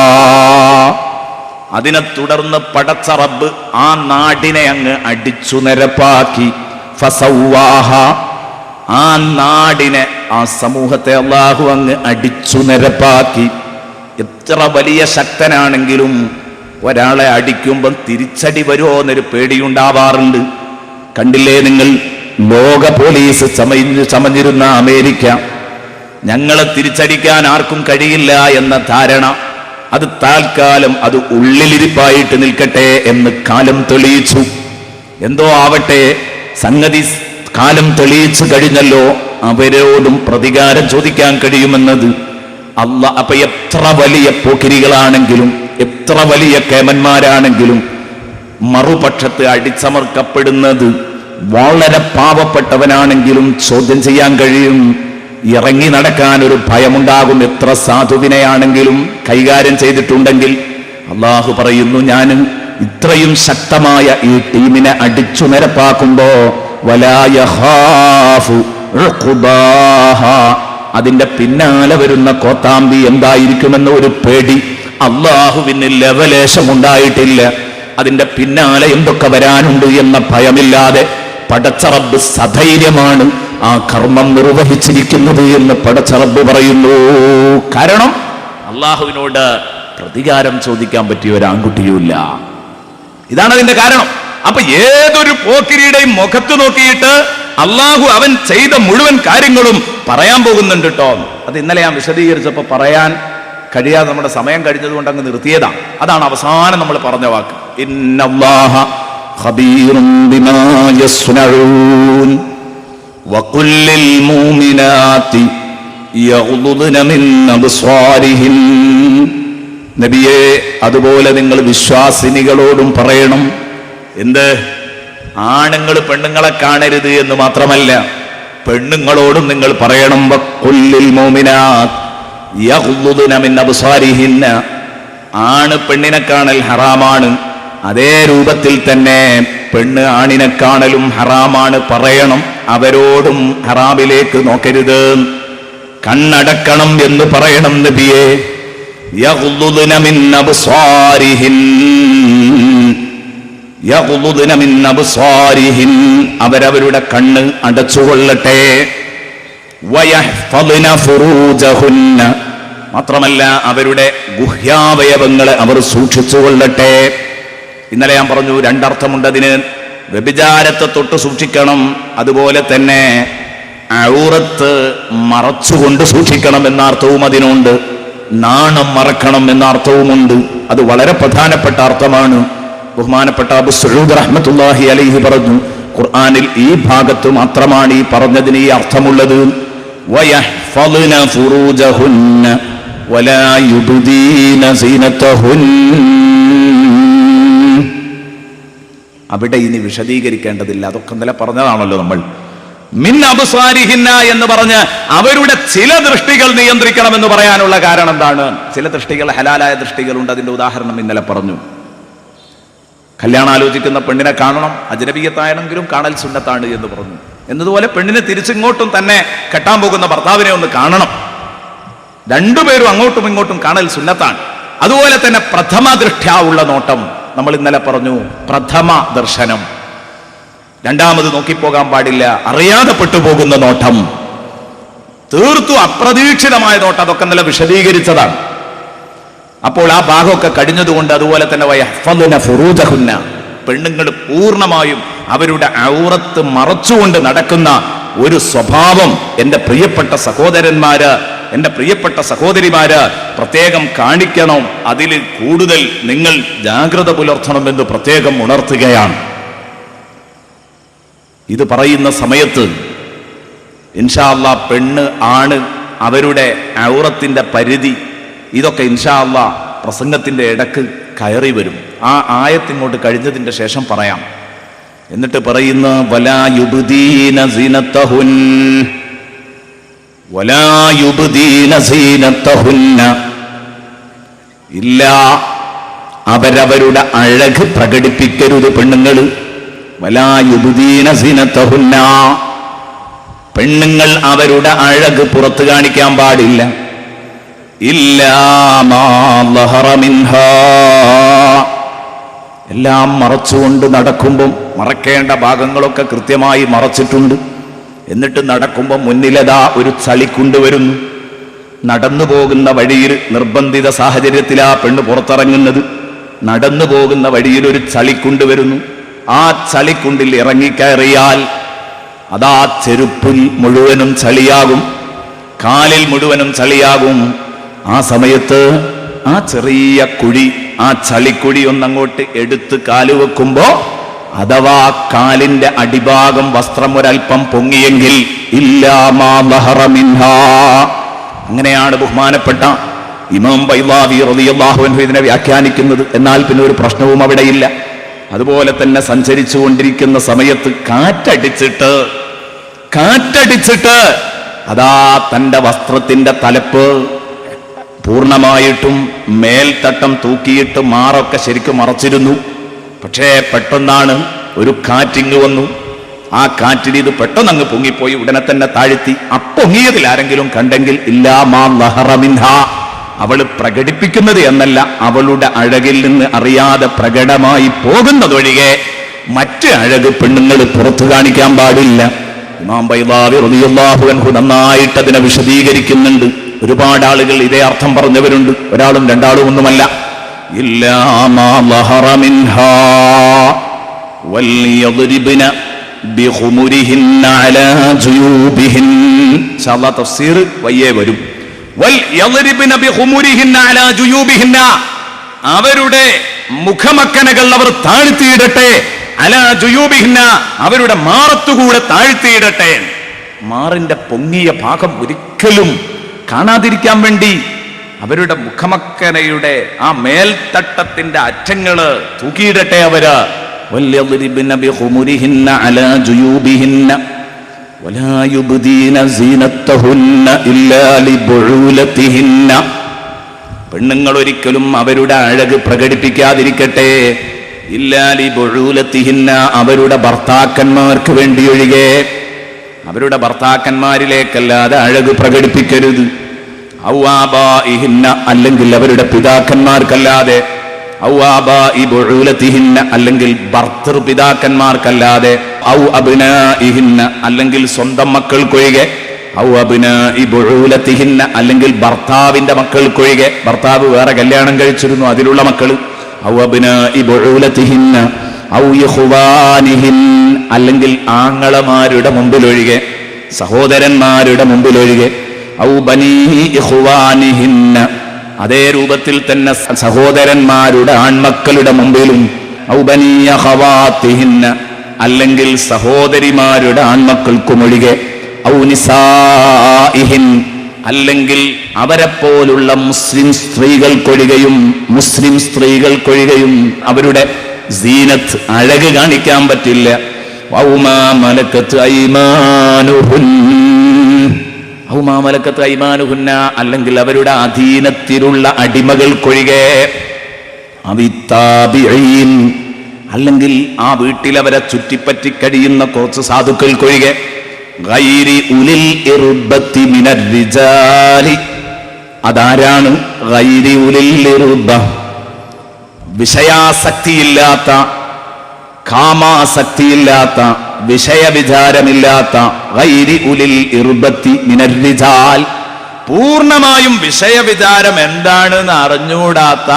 അതിനെ തുടർന്ന് പടച്ച റബ്ബ് ആ നാടിനെ അങ്ങ് അടിച്ചു നിരപ്പാക്കി. ഫസവ്വാഹ, ആ നാടിനെ, ആ സമൂഹത്തെ അല്ലാഹു അങ്ങ് അടിച്ചു നിരപ്പാക്കി. എത്ര വലിയ ശക്തനാണെങ്കിലും ഒരാളെ അടിക്കുമ്പം തിരിച്ചടി വരുമോ എന്നൊരു പേടിയുണ്ടാവാറുണ്ട്. കണ്ടില്ലേ നിങ്ങൾ, ലോക പോലീസ് ചമഞ്ഞിരുന്ന അമേരിക്ക ഞങ്ങളെ തിരിച്ചടിക്കാൻ ആർക്കും കഴിയില്ല എന്ന ധാരണ, അത് താൽക്കാലം അത് ഉള്ളിലിരിപ്പായിട്ട് നിൽക്കട്ടെ എന്ന് കാലം തെളിയിച്ചു. എന്തോ ആവട്ടെ, സംഗതി കാലം തെളിയിച്ചു കഴിഞ്ഞല്ലോ, അവരോടും പ്രതികാരം ചോദിക്കാൻ കഴിയുമെന്നത് അല്ലാഹ്. അപ്പൊ എത്ര വലിയ പോക്കിരികളാണെങ്കിലും, എത്ര വലിയ കേമന്മാരാണെങ്കിലും മറുപക്ഷത്ത് അടിച്ചമർക്കപ്പെടുന്നത് വളരെ പാവപ്പെട്ടവനാണെങ്കിലും ചോദ്യം ചെയ്യാൻ കഴിയും. ഇറങ്ങി നടക്കാൻ ഒരു ഭയമുണ്ടാകും. എത്ര സാധുവിനെയാണെങ്കിലും കൈകാര്യം ചെയ്തിട്ടുണ്ടെങ്കിൽ അല്ലാഹു പറയുന്നു, ഞാൻ ഇത്രയും ശക്തമായ ഈ ടീമിനെ അടിച്ചു നിരപ്പാക്കുമ്പോ വലാ യഖാഫു ഉഖ്ബാഹാ, അതിന്റെ പിന്നാലെ വരുന്ന കോത്താമ്പി എന്തായിരിക്കുമെന്ന ഒരു പേടി അല്ലാഹുവിന് ലവലേശം ഉണ്ടായിട്ടില്ല. അതിന്റെ പിന്നാലെ എന്തൊക്കെ വരാനുണ്ട് എന്ന ഭയമില്ലാതെ പടച്ച റബ്ബ് സധൈര്യമാണ് ആ കർമ്മം നിർവഹിച്ചിരിക്കുന്നത് എന്ന് പടച്ച റബ്ബ് പറയുന്നു. കാരണം അള്ളാഹുവിനോട് പ്രതികാരം ചോദിക്കാൻ പറ്റിയ ഒരു ആൺകുട്ടിയുമില്ല. ഇതാണ് അതിന്റെ കാരണം. അപ്പൊ ഏതൊരു പോക്കിരിയുടെയും മുഖത്ത് നോക്കിയിട്ട് അള്ളാഹു അവൻ ചെയ്ത മുഴുവൻ കാര്യങ്ങളും പറയാൻ പോകുന്നുണ്ട് കേട്ടോ. അത് ഇന്നലെ ഞാൻ വിശദീകരിച്ചപ്പോ പറയാൻ കഴിയാതെ നമ്മുടെ സമയം കഴിഞ്ഞതുകൊണ്ട് അങ്ങ് നിർത്തിയതാണ്. അതാണ് അവസാനം നമ്മൾ പറഞ്ഞ വാക്ക്, ഇന്നല്ലാഹ ഖബീറും ബിമാ യസ്നഊൻ വഖുൽ ലിൽ മുഅ്മിനാതി യഗ്ളുദ്ന മിൻ അബ്സാരിഹിൻ. നബിയേ, അതുപോലെ നിങ്ങൾ വിശ്വാസിനികളോടും പറയണം. എന്ത്? ആണുങ്ങൾ പെണ്ണുങ്ങളെ കാണരുത് എന്ന് മാത്രമല്ല, പെണ്ണുങ്ങളോടും നിങ്ങൾ പറയണം. വഖുൽ ലിൽ മുഅ്മിനാത് യഗ്ളുദ്ന മിൻ അബ്സാരിഹിൻ. ആണ് പെണ്ണിനെ കാണൽ ഹറാമാണ്, അതേ രൂപത്തിൽ തന്നെ പെണ്ണ് ആണിനെ കാണലും ഹറാമാണ്. പറയണം, അവരോടും ഹറാമിലേക്ക് നോക്കരുത്, കണ്ണടക്കണം എന്ന് പറയണം നബിയെ. യഗ്ളുദ്ന മിൻ അബ്സാരിഹിൻ, യഗ്ളുദ്ന മിൻ അബ്സാരിഹിൻ, അവരവരുടെ കണ്ണ് അടച്ചുകൊള്ളട്ടെ. വയഹ്ഫദ്ന ഫുറൂജഹുന്ന, മാത്രമല്ല അവരുടെ ഗുഹ്യാവയവങ്ങളെ അവർ സൂക്ഷിച്ചുകൊള്ളട്ടെ. ഇന്നലെ ഞാൻ പറഞ്ഞു രണ്ടർത്ഥമുണ്ട് അതിന്. വ്യഭിചാരത്തെ തൊട്ട് സൂക്ഷിക്കണം, അതുപോലെ തന്നെ ഔറത്ത് മറച്ചുകൊണ്ട് സൂക്ഷിക്കണം എന്ന അർത്ഥവും അതിനുണ്ട്. നാണം മറക്കണം എന്ന അർത്ഥവുമുണ്ട്. അത് വളരെ പ്രധാനപ്പെട്ട അർത്ഥമാണ്. ബഹുമാനപ്പെട്ട അബൂ സഊദ് റഹ്മത്തുള്ളാഹി അലൈഹി പറഞ്ഞു, ഖുർആനിൽ ഈ ഭാഗത്ത് മാത്രമാണ് ഈ പറഞ്ഞതിന് ഈ അർത്ഥമുള്ളത്. വയഹ്ഫദ്ന ഫുറൂജഹുന്ന വലാ യുബ്ദീന സീനതഹുന്ന. അവിടെ ഇനി വിശദീകരിക്കേണ്ടതില്ല, അതൊക്കെ ഇന്നലെ പറഞ്ഞതാണല്ലോ നമ്മൾ. മിൻ അബ്സാരിഹിന്ന എന്ന് പറഞ്ഞ് അവരുടെ ചില ദൃഷ്ടികൾ നിയന്ത്രിക്കണം എന്ന് പറയാനുള്ള കാരണം എന്താണ്? ചില ദൃഷ്ടികൾ ഹലാലായ ദൃഷ്ടികളുണ്ട്. അതിന്റെ ഉദാഹരണം ഇന്നലെ പറഞ്ഞു. കല്യാണം ആലോചിക്കുന്ന പെണ്ണിനെ കാണണം, അജ്നബിയത്താണെങ്കിലും കാണൽ സുന്നത്താണ് എന്ന് പറഞ്ഞു. എന്നതുപോലെ പെണ്ണിനെ തിരിച്ചിങ്ങോട്ടും തന്നെ കെട്ടാൻ പോകുന്ന ഭർത്താവിനെ ഒന്ന് കാണണം. രണ്ടുപേരും അങ്ങോട്ടും ഇങ്ങോട്ടും കാണൽ സുന്നത്താണ്. അതുപോലെ തന്നെ പ്രഥമ ദൃഷ്ട്യാ ഉള്ള നോട്ടം നമ്മൾ ഇന്നലെ പറഞ്ഞു, പ്രഥമ ദർശനം. രണ്ടാമത് നോക്കിപ്പോകാൻ പാടില്ല, അറിയാതെ പെട്ടുപോകുന്ന നോട്ടം, തീർത്തും അപ്രതീക്ഷിതമായ നോട്ടം. അതൊക്കെ ഇന്നലെ വിശദീകരിച്ചതാണ്. അപ്പോൾ ആ ഭാഗമൊക്കെ കഴിഞ്ഞതുകൊണ്ട് അതുപോലെ തന്നെ വയഹ്ഫദ്ന ഫുറൂജഹുന്ന, പെണ്ണുങ്ങൾ പൂർണ്ണമായും അവരുടെ ഔറത്ത് മറച്ചുകൊണ്ട് നടക്കുന്ന ഒരു സ്വഭാവം എൻ്റെ പ്രിയപ്പെട്ട സഹോദരന്മാര്, എൻ്റെ പ്രിയപ്പെട്ട സഹോദരിമാര് പ്രത്യേകം കാണിക്കണം. അതിൽ കൂടുതൽ നിങ്ങൾ ജാഗ്രത പുലർത്തണമെന്ന് പ്രത്യേകം ഉണർത്തുകയാണ്. ഇത് പറയുന്ന സമയത്ത് ഇൻഷാ അല്ലാഹ് പെണ്ണ് ആണ് അവരുടെ ഔറത്തിന്റെ പരിധി ഇതൊക്കെ ഇൻഷാ അല്ലാഹ് പ്രസംഗത്തിന്റെ ഇടക്ക് കയറി വരും. ആ ആയത്തിങ്ങോട്ട് കഴിഞ്ഞതിന്റെ ശേഷം പറയാം. എന്നിട്ട് പറയുന്ന വലാ യുബ്ദീന സീനത്തഹുൻ വലാ യുബ്ദീന സീനത്തഹുന്ന, ഇല്ല അവരവരുടെ അഴക് പ്രകടിപ്പിക്കരുത് പെണ്ണുങ്ങൾ. വലാ യുബ്ദീന സീനത്തഹുന്ന, പെണ്ണുങ്ങൾ അവരുടെ അഴക് പുറത്തു കാണിക്കാൻ പാടില്ല. ഇല്ലാ മാ ളഹറ മിൻഹാ, എല്ലാം മറച്ചുകൊണ്ട് നടക്കുമ്പം മറക്കേണ്ട ഭാഗങ്ങളൊക്കെ കൃത്യമായി മറച്ചിട്ടുണ്ട്. എന്നിട്ട് നടക്കുമ്പോൾ മുന്നിലതാ ഒരു ചളിക്കുണ്ട് വരുന്നു. നടന്നു പോകുന്ന വഴിയിൽ നിർബന്ധിത സാഹചര്യത്തിലാ പെണ്ണ് പുറത്തിറങ്ങുന്നത്. നടന്നു പോകുന്ന വഴിയിൽ ഒരു ചളിക്കുണ്ട് വരുന്നു. ആ ചളിക്കുണ്ടിൽ ഇറങ്ങിക്കയറിയാൽ അതാ ചെരുപ്പിൽ മുഴുവനും ചളിയാകും, കാലിൽ മുഴുവനും ചളിയാകും. ആ സമയത്ത് ആ ചെറിയ കുഴി, ആ ചളിക്കുഴി ഒന്നങ്ങോട്ട് എടുത്ത് കാലുവെക്കുമ്പോ അഥവാ കാലിന്റെ അടിഭാഗം വസ്ത്രം ഒരൽപ്പം പൊങ്ങിയെങ്കിൽ ഇല്ലാ മാ ളഹറ മിൻഹാ. അങ്ങനെയാണ് ബഹുമാനപ്പെട്ട ഇമാം ബൈളാവി റളിയല്ലാഹു അൻഹു ഇതിനെ വ്യാഖ്യാനിക്കുന്നത്. എന്നാൽ പിന്നെ ഒരു പ്രശ്നവും അവിടെയില്ല. അതുപോലെ തന്നെ സഞ്ചരിച്ചു കൊണ്ടിരിക്കുന്ന സമയത്ത് കാറ്റടിച്ചിട്ട് അതാ തന്റെ വസ്ത്രത്തിന്റെ തലപ്പ് പൂർണ്ണമായിട്ടും മേൽത്തട്ടം തൂക്കിയിട്ട് മാറൊക്കെ ശരിക്കും മറച്ചിരുന്നു. പക്ഷേ പെട്ടെന്നാണ് ഒരു കാറ്റിങ് വന്നു. ആ കാറ്റിൽ ഇത് പെട്ടെന്ന് അങ്ങ് പൊങ്ങിപ്പോയി, ഉടനെ തന്നെ താഴ്ത്തി. പൊങ്ങിയതിൽ ആരെങ്കിലും കണ്ടെങ്കിൽ ഇല്ലാ മാ ളഹറ മിൻഹാ, അവൾ പ്രകടിപ്പിക്കുന്നത് എന്നല്ല, അവളുടെ അഴകിൽ നിന്ന് അറിയാതെ പ്രകടമായി പോകുന്നതൊഴികെ മറ്റ് അഴക് പെണ്ണുങ്ങൾ പുറത്തു കാണിക്കാൻ പാടില്ല. ഇമാം ബൈളാവി റളിയല്ലാഹു അൻഹു നന്നായിട്ട് അതിനെ വിശദീകരിക്കുന്നുണ്ട്. ഒരുപാട് ആളുകൾ ഇതേ അർത്ഥം പറഞ്ഞവരുണ്ട്, ഒരാളും രണ്ടാളും ഒന്നുമല്ല. ഇല്ലാ മാ ളഹറ മിൻഹാ വൽയദ്രിബ്ന ബിഖുമുരിഹിന്ന അലാ ജുയൂബിഹിൻ. ഇൻഷാ അല്ലാഹ് തഫ്സീർ വയ്യേ വരും. വൽയദ്രിബ്ന ബിഖുമുരിഹിന്ന അലാ ജുയൂബിഹിന്ന, അവരുടെ മുഖമക്കനകൾ അവർ താഴ്ത്തിയിടട്ടെ. അലാ ജുയൂബിഹിന്ന, അവരുടെ മാറത്തുകൂടെ താഴ്ത്തിയിടട്ടെ. മാറിന്റെ പൊങ്ങിയ ഭാഗം ഒരിക്കലും കാണാതിരിക്കാൻ വേണ്ടി അവരുടെ മുഖമക്കനയുടെ ആ മേൽത്തട്ടത്തിന്റെ അറ്റങ്ങള് തൂക്കിയിടട്ടെ അവര്. വല്യദ്രിബ്ന ബിഖുമുരിഹിന്ന അലാ ജുയൂബിഹിന്ന വലാ യുബ്ദീന സീനത്തഹുന്ന ഇല്ലാ ലിബുഊലതിഹിന്ന, പെണ്ണുങ്ങൾ ഒരിക്കലും അവരുടെ അഴക് പ്രകടിപ്പിക്കാതിരിക്കട്ടെ. ഇല്ലാ ലിബുഊലതിഹിന്ന, അവരുടെ ഭർത്താക്കന്മാർക്ക് വേണ്ടി ഒഴികെ. അവരുടെ ഭർത്താക്കന്മാരിലേക്കല്ലാതെ അഴക് പ്രകടിപ്പിക്കരുത്. ഔ ആബാഇഹിന്ന, അല്ലെങ്കിൽ അവരുടെ പിതാക്കന്മാർക്കല്ലാതെ. ഔ ആബാഇ ബുഊലതിഹിന്ന, അല്ലെങ്കിൽ ഭർതൃപിതാക്കന്മാർക്കല്ലാതെ. ഔ അബ്നാഇഹിന്ന, അല്ലെങ്കിൽ സ്വന്തം മക്കൾക്കൊഴികെ. ഔ അബ്നാഇ ബുഊലതിഹിന്ന, അല്ലെങ്കിൽ ഭർത്താവിന്റെ മക്കൾക്കൊഴികെ. ഭർത്താവ് വേറെ കല്യാണം കഴിച്ചിരുന്നു, അതിലുള്ള മക്കൾ. ഔ അബ്നാഇ ബുഊലതിഹിന്ന ഔ ഇഖ്വാനിഹിൻ, അല്ലെങ്കിൽ ആങ്ങളമാരുടെ മുമ്പിലൊഴികെ, സഹോദരന്മാരുടെ മുമ്പിലൊഴികെ. ഔ ബനീ ഇഖ്വാനിഹിന്ന, അതേ രൂപത്തിൽ തന്നെ സഹോദരന്മാരുടെ ആൺമക്കളുടെ മുമ്പിലും. ഔ ബനീ അഖവാതിഹിന്ന, അല്ലെങ്കിൽ സഹോദരിമാരുടെ ആൺമക്കൾക്കുമൊഴികെ. ഔ നിസാഇഹിൻ, അല്ലെങ്കിൽ അവരെപ്പോലുള്ള മുസ്ലിം സ്ത്രീകൾക്കൊഴികെയും അവരുടെ സീനത്ത് അഴക് കാണിക്കാൻ പറ്റില്ല. ഔ മാ മലക്കത്ത് ഐമാനുഹുന്ന, അല്ലെങ്കിൽ അവരുടെ അധീനത്തിലുള്ള അടിമകൾക്കൊഴികെ. അവിത്താബിഈൻ, അല്ലെങ്കിൽ ആ വീട്ടിൽ അവരെ ചുറ്റിപ്പറ്റി കഴിയുന്ന കുറച്ച് സാധുക്കൾക്കൊഴികെ. ഗൈരി ഉലിൽ ഇർബത്തി മിനർ റിജാലി, അതാരാണ്? ഗൈരി ഉലിൽ ഇർബ, വിഷയാസക്തിയില്ലാത്ത, കാമാസക്തിയില്ലാത്ത, വിഷയവിചാരമില്ലാത്ത. ഗൈരി ഉലിൽ ഇർബത്തി മിനർ റിജാൽ, പൂർണ്ണമായും വിഷയവിചാരം എന്താണെന്ന് അറിഞ്ഞുകൂടാത്ത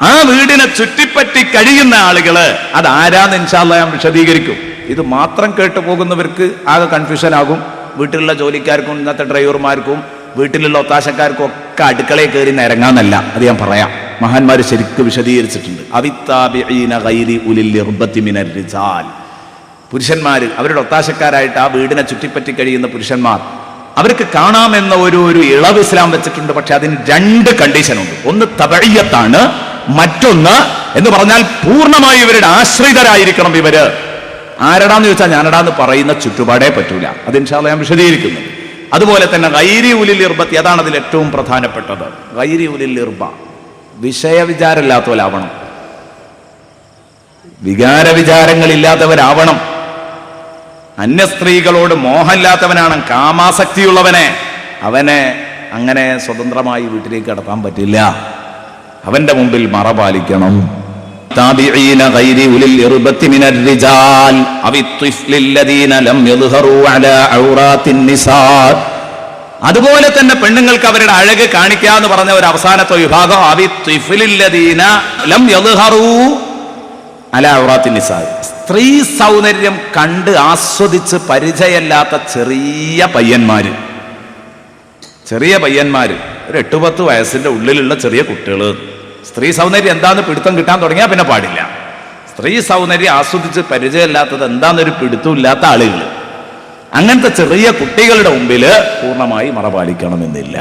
ആ വീടിനെ ചുറ്റിപ്പറ്റി കഴിയുന്ന ആളുകള് അതാരാന്ന് ഇൻഷാ അല്ലാഹ് ഞാൻ വിശദീകരിക്കും. ഇത് മാത്രം കേട്ടു പോകുന്നവർക്ക് ആകെ കൺഫ്യൂഷൻ ആകും. വീട്ടിലുള്ള ജോലിക്കാർക്കും ഇന്നത്തെ ഡ്രൈവർമാർക്കും വീട്ടിലുള്ള ഒത്താശക്കാർക്കും ഒക്കെ അടുക്കളയിൽ കയറി നിരങ്ങാന്നല്ല, അത് ഞാൻ പറയാം. മഹാന്മാർ ശരിക്കും വിശദീകരിച്ചിട്ടുണ്ട്. അവിത്താബിഈന ഗൈരി ഉലിൽ ഇർബത്തി മിനർ റിജാൽ, പുരുഷന്മാർ, അവരുടെ ഒത്താശക്കാരായിട്ട് ആ വീടിനെ ചുറ്റിപ്പറ്റി കഴിയുന്ന പുരുഷന്മാർ, അവർക്ക് കാണാമെന്ന ഒരു ഇളവ് ഇസ്ലാം വെച്ചിട്ടുണ്ട്. പക്ഷെ അതിന് 2 കണ്ടീഷനുണ്ട്. ഒന്ന് തബഇയ്യത്താണ്, മറ്റൊന്ന് എന്ന് പറഞ്ഞാൽ പൂർണ്ണമായി ഇവരുടെ ആശ്രിതരായിരിക്കണം. ഇവര് ആരടാന്ന് ചോദിച്ചാൽ ഞാനടാന്ന് പറയുന്ന ചുറ്റുപാടേ പറ്റൂല. അത് ഇൻഷാ അല്ലാഹ് ഞാൻ വിശദീകരിക്കുന്നു. അതുപോലെ തന്നെ ഗൈരി ഉലിൽ ഇർബത്തി, അതാണ് അതിൽ ഏറ്റവും പ്രധാനപ്പെട്ടത്. ഗൈരി ഉലിൽ ഇർബ, വിഷയവിചാരമില്ലാത്തവരാവണം, വികാരവിചാരങ്ങളില്ലാത്തവരാവണം. അന്യ സ്ത്രീകളോട് മോഹമില്ലാത്തവനാണ്, കാമാസക്തിയുള്ളവനെ, അവനെ അങ്ങനെ സ്വതന്ത്രമായി വീട്ടിലേക്ക് കടത്താൻ പറ്റില്ല. അവന്റെ മുമ്പിൽ മറ പാലിക്കണം. താബിഈന ഗൈരി ഉലിൽ ഇർബത്തി മിനർ റിജാൽ അവി ത്വിഫ്ലിൽ ലദീന ലം യദ്ഹറു അലാ ഔറാത്തിൻ നിസാ. അതുപോലെ തന്നെ പെണ്ണുങ്ങൾക്ക് അവരുടെ അഴക് കാണിക്കാന്ന് പറഞ്ഞ ഒരു അവസാനത്തെ വിഭാഗം അവി ത്വിഫ്ലിൽ ലദീന ലം യദ്ഹറു അലാ ഔറാത്തിൻ നിസാ. സ്ത്രീ സൗന്ദര്യം കണ്ട് ആസ്വദിച്ച് പരിചയമില്ലാത്ത ചെറിയ പയ്യന്മാര്, ഒരു 8-10 വയസ്സിന്റെ ഉള്ളിലുള്ള ചെറിയ കുട്ടികൾ സ്ത്രീ സൗന്ദര്യം എന്താന്ന് പിടുത്തം കിട്ടാൻ തുടങ്ങിയാൽ പിന്നെ പാടില്ല. സ്ത്രീ സൗന്ദര്യം ആസ്വദിച്ച് പരിചയമില്ലാത്തത് എന്താന്നൊരു പിടുത്തമില്ലാത്ത ആളുകൾ, അങ്ങനത്തെ ചെറിയ കുട്ടികളുടെ മുമ്പിൽ പൂർണ്ണമായി മറ പാലിക്കണമെന്നില്ല.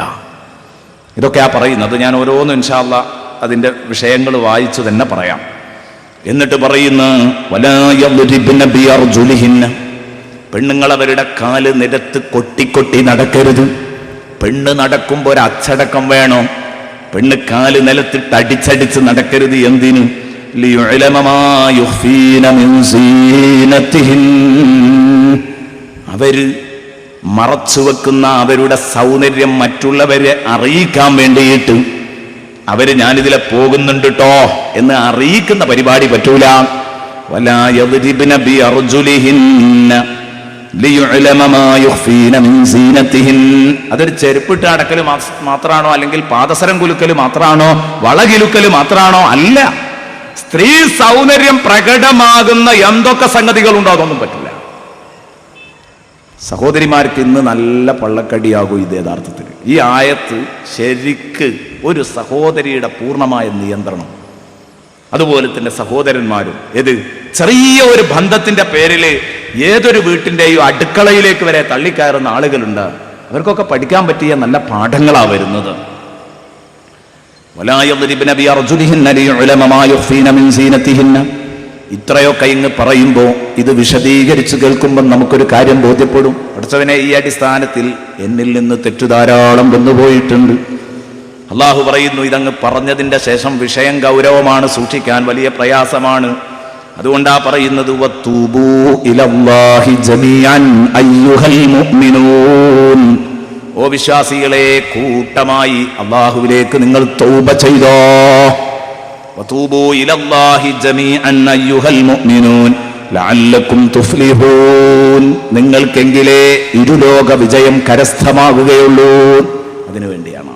ഇതൊക്കെയാ പറയുന്നത്. ഞാൻ ഓരോന്നും ഇൻഷാ അല്ലാഹ് അതിന്റെ വിഷയങ്ങൾ വായിച്ചു തന്നെ പറയാം. എന്നിട്ട് പറയുന്നു, പെണ്ണുങ്ങൾ അവരുടെ കാല് നിരത്ത് കൊട്ടി നടക്കരുത്. പെണ്ണ് നടക്കുമ്പോൾ ഒരു അച്ചടക്കം വേണം. പെണ്ണ് കാല് നിലത്തിട്ട് അടിച്ചടിച്ച് നടക്കരുത്. എന്തിനു? അവര് മറച്ചു വെക്കുന്ന അവരുടെ സൗന്ദര്യം മറ്റുള്ളവരെ അറിയിക്കാൻ വേണ്ടിയിട്ട് അവര് ഞാനിതിലെ പോകുന്നുണ്ട് ട്ടോ എന്ന് അറിയിക്കുന്ന പരിപാടി പറ്റൂല. വലാ യദ്രിബ്ന ബിഅർജുലിഹിന്ന ലിയുഅലമ മാ യുഖ്ഫീന മിൻ സീനതിഹിൻ. അതൊരു ചെരുപ്പിട്ട് അടക്കൽ മാത്രാണോ, അല്ലെങ്കിൽ പാദസരം കുലുക്കൽ മാത്രാണോ, വളകിലുക്കൽ മാത്രാണോ? അല്ല. സ്ത്രീ സൗന്ദര്യം പ്രകടമാകുന്ന എന്തൊക്കെ സംഗതികളുണ്ടോ അതൊന്നും പറ്റില്ല. സഹോദരിമാർക്ക് ഇന്ന് നല്ല പള്ളക്കടിയാകും ഇത്. യഥാർത്ഥത്തിൽ ഈ ആയത്ത് ശരിക്ക് ഒരു സഹോദരിയുടെ പൂർണ്ണമായ നിയന്ത്രണം. അതുപോലെ തന്നെ സഹോദരന്മാരും ചെറിയ ഒരു ബന്ധത്തിന്റെ പേരിൽ ഏതൊരു വീട്ടിന്റെയും അടുക്കളയിലേക്ക് വരെ തള്ളിക്കയറുന്ന ആളുകളുണ്ട്. അവർക്കൊക്കെ പഠിക്കാൻ പറ്റിയ നല്ല പാഠങ്ങളാണ് വരുന്നത്. ഇത്രയൊക്കെ ഇങ്ങ് പറയുമ്പോൾ ഇത് വിശദീകരിച്ച് കേൾക്കുമ്പോൾ നമുക്കൊരു കാര്യം ബോധ്യപ്പെടും. പഠിച്ചവനെ, ഈ അടിസ്ഥാനത്തിൽ എന്നിൽ നിന്ന് തെറ്റു ധാരാളം വന്നുപോയിട്ടുണ്ട്. അള്ളാഹു പറയുന്നു, ഇതങ്ങ് പറഞ്ഞതിന്റെ ശേഷം വിഷയം ഗൗരവമാണ്, സൂക്ഷിക്കാൻ വലിയ പ്രയാസമാണ്. അതുകൊണ്ടാ പറയുന്നത്, വത്തൂബൂ ഇലല്ലാഹി ജമീഅൻ അയ്യുഹൽ മുഅ്മിനൂൻ. ഓ വിശ്വാസികളെ, കൂട്ടമായി അള്ളാഹുവിലേക്ക് നിങ്ങൾ തൗബ ചെയ്തോ. വതൂബൂ ഇലല്ലാഹി ജമീഅൻ അയ്യുഹൽ മുഅ്മിനൂൻ ലഅല്ലകും തുഫ്ലിഹൂൻ. നിങ്ങൾക്കെങ്കിലേ ഇരുലോക വിജയം കരസ്ഥമാകുകയുള്ളൂ. അതിനു വേണ്ടിയാണ്.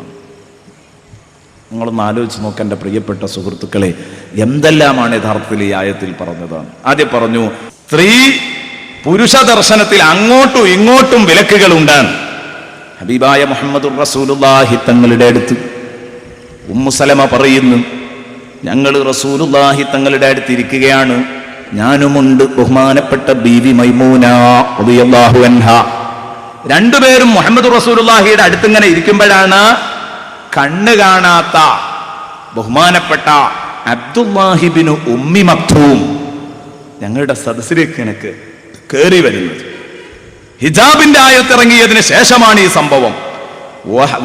നിങ്ങളൊന്ന് ആലോചിച്ച് നോക്കാൻ എൻ്റെ പ്രിയപ്പെട്ട സുഹൃത്തുക്കളെ, എന്തെല്ലാമാണ് യഥാർത്ഥത്തിൽ ഈ ആയത്തിൽ പറഞ്ഞത്. ആദ്യം പറഞ്ഞു, സ്ത്രീ പുരുഷ ദർശനത്തിൽ അങ്ങോട്ടും ഇങ്ങോട്ടും വിലക്കുകളുണ്ട്. ഹബീബായ മുഹമ്മദുർ റസൂലുള്ളാഹി തങ്ങളുടെ അടുത്ത് ഉമ്മു സലമ പറയുന്നു, ഞങ്ങൾ റസൂലുള്ളാഹി തങ്ങളുടെ അടുത്ത് ഇരിക്കുകയാണ്, ഞാനുമുണ്ട് ബഹുമാനപ്പെട്ട ബീവി മൈമൂന റളിയല്ലാഹു അൻഹ. രണ്ടുപേരും മുഹമ്മദ് റസൂലുള്ളാഹിയുടെ അടുത്ത് ഇങ്ങനെ ഇരിക്കുമ്പോഴാണ് കണ്ണ് കാണാത്ത ബഹുമാനപ്പെട്ട അബ്ദുല്ലാഹി ഇബ്നു ഉമ്മി മക്തൂം ഞങ്ങളുടെ സദസ്സിലേക്ക് എനിക്ക് കയറി വരുന്നത്. ഹിജാബിന്റെ ആയത്തിറങ്ങിയതിന് ശേഷമാണ് ഈ സംഭവം.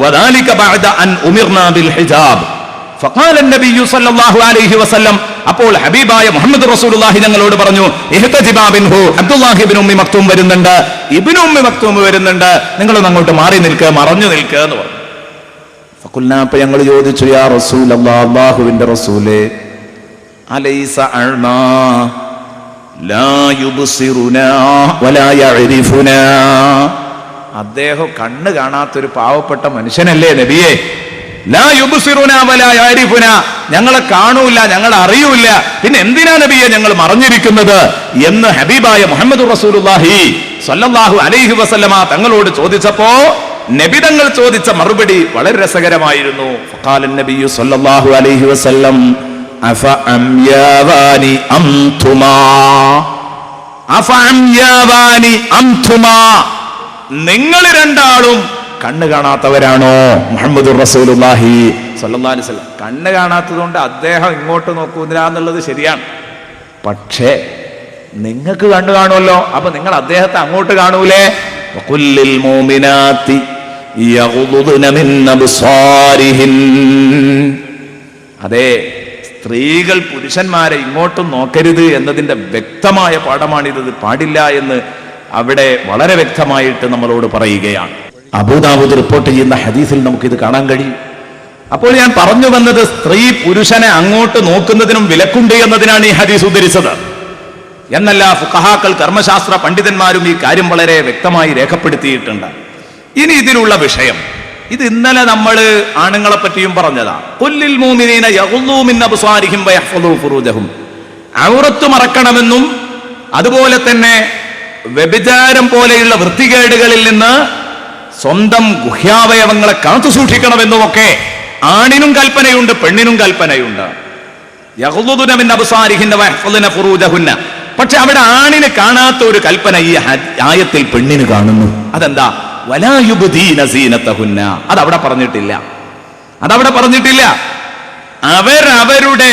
വദാലിക ബഅദ അൻ ഉമിർനാ ബിൽ ഹിജാബ് ഫഖാല നബിയ്യു സല്ലല്ലാഹു അലൈഹി വസല്ലം. അപ്പോൾ ഹബീബായ മുഹമ്മദ് റസൂലുള്ളാഹി ഞങ്ങളോട് പറഞ്ഞു, ഇഹ്തജിബാ ബിൻഹു, അബ്ദുല്ലാഹി ഇബ്നു ഉമ്മി മക്തൂം വരുന്നുണ്ട്, ഇബ്നു ഉമ്മി മക്തൂം വരുന്നുണ്ട്, നിങ്ങളൊന്ന് അങ്ങോട്ട് മാറി നിൽക്കുക, മറഞ്ഞു നിൽക്കുക എന്ന് പറഞ്ഞു. ഫഖുൽനാ, അപ്പോൾ ഞങ്ങൾ ചോദിച്ചു, യാ റസൂലല്ലാഹ്, അല്ലാഹുവിന്റെ റസൂലേ, അലൈസ അഅ്മാ ലാ യുബ്സിറുനാ വലാ യഅരിഫുനാ. അദ്ദേഹം കണ്ണ് കാണാത്തൊരു പാവപ്പെട്ട മനുഷ്യനല്ലേ നബിയേ? ലാ യുബ്സിറുനാ വലാ യഅരിഫുനാ, ഞങ്ങളെ കാണൂല, ഞങ്ങളെ അറിയൂല, പിന്നെ എന്തിനാ നബിയെ ഞങ്ങൾ മറഞ്ഞിരിക്കുന്നത് എന്ന് ഹബീബായ മുഹമ്മദ് റസൂലുള്ളാഹി സ്വല്ലല്ലാഹു അലൈഹി വസല്ലമ തങ്ങളോട് ചോദിച്ചപ്പോ നബി തങ്ങൾ ചോദിച്ച മറുപടി വളരെ രസകരമായിരുന്നു. ഫഖാല നബിയു സ്വല്ലല്ലാഹു അലൈഹി വസല്ലം, അഫ അംയാവാനി അംതുമാ. അഫഅംയാവാനി അംതുമാ, നിങ്ങൾ രണ്ടാളും കണ്ണ് കാണാത്തവരാണോ? മുഹമ്മദുർ റസൂലുള്ളാഹി സ്വല്ലല്ലാഹു അലൈഹി വസല്ലം കണ്ണ് കാണാത്തതുകൊണ്ട് അദ്ദേഹം ഇങ്ങോട്ട് നോക്കൂല എന്നുള്ളത് ശരിയാണ്. പക്ഷേ നിങ്ങൾക്ക് കണ്ണ് കാണുമല്ലോ, അപ്പൊ നിങ്ങൾ അദ്ദേഹത്തെ അങ്ങോട്ട് കാണൂലേ? വഖുല്ലിൽ മുഅ്മിനാത്തി യഗ്ളുദ്ന മിൻ അബ്സാരിഹിൻ. അതെ, സ്ത്രീകൾ പുരുഷന്മാരെ ഇങ്ങോട്ടും നോക്കരുത് എന്നതിന്റെ വ്യക്തമായ പാഠമാണിത്. പാടില്ല എന്ന് അവിടെ വളരെ വ്യക്തമായിട്ട് നമ്മളോട് പറയുകയാണ്. അബൂദാവൂദ് റിപ്പോർട്ട് ചെയ്യുന്ന ഹദീസിൽ നമുക്കിത് കാണാൻ കഴിയും. അപ്പോൾ ഞാൻ പറഞ്ഞു വന്നത്, സ്ത്രീ പുരുഷനെ അങ്ങോട്ട് നോക്കുന്നതിനും വിലക്കുണ്ട് എന്നതിനാണ് ഈ ഹദീസ് ഉദ്ധരിച്ചത് എന്നല്ല. ഫുഖഹാക്കൾ, കർമ്മശാസ്ത്ര പണ്ഡിതന്മാരും ഈ കാര്യം വളരെ വ്യക്തമായി രേഖപ്പെടുത്തിയിട്ടുണ്ട്. ഇനി ഇതിലുള്ള വിഷയം, ഇത് ഇന്നലെ നമ്മൾ ആണുങ്ങളെ പറ്റിയും പറഞ്ഞതാ. ഖുല്ലിൽ മുഅ്മിനീന യഗ്ളൂ മിൻ അബ്സാരിഹിം വയഹ്ഫളൂ ഫുറൂജഹും. ഔറത്ത് മറക്കണമെന്നും അതുപോലെ തന്നെ വ്യഭിചാരം പോലെയുള്ള വൃത്തികേടുകളിൽ നിന്ന് സ്വന്തം ഗുഹ്യാവയവങ്ങളെ കാത്തു സൂക്ഷിക്കണമെന്നുമൊക്കെ ആണിനും കൽപ്പനയുണ്ട്, പെണ്ണിനും കൽപ്പനയുണ്ട്. യഗ്ളുദ്ന മിൻ അബ്സാരിഹിൻ വയഹ്ഫളൂന ഫുറൂജഹുന്ന. പക്ഷെ അവിടെ ആണിന് കാണാത്ത ഒരു കൽപ്പന ഈ ആയത്തിൽ പെണ്ണിന് കാണുന്നു. അതെന്താ? വലാ യുബ്ദീന സീനതഹുന്ന. അതവിടെ പറഞ്ഞിട്ടില്ല. അവരവരുടെ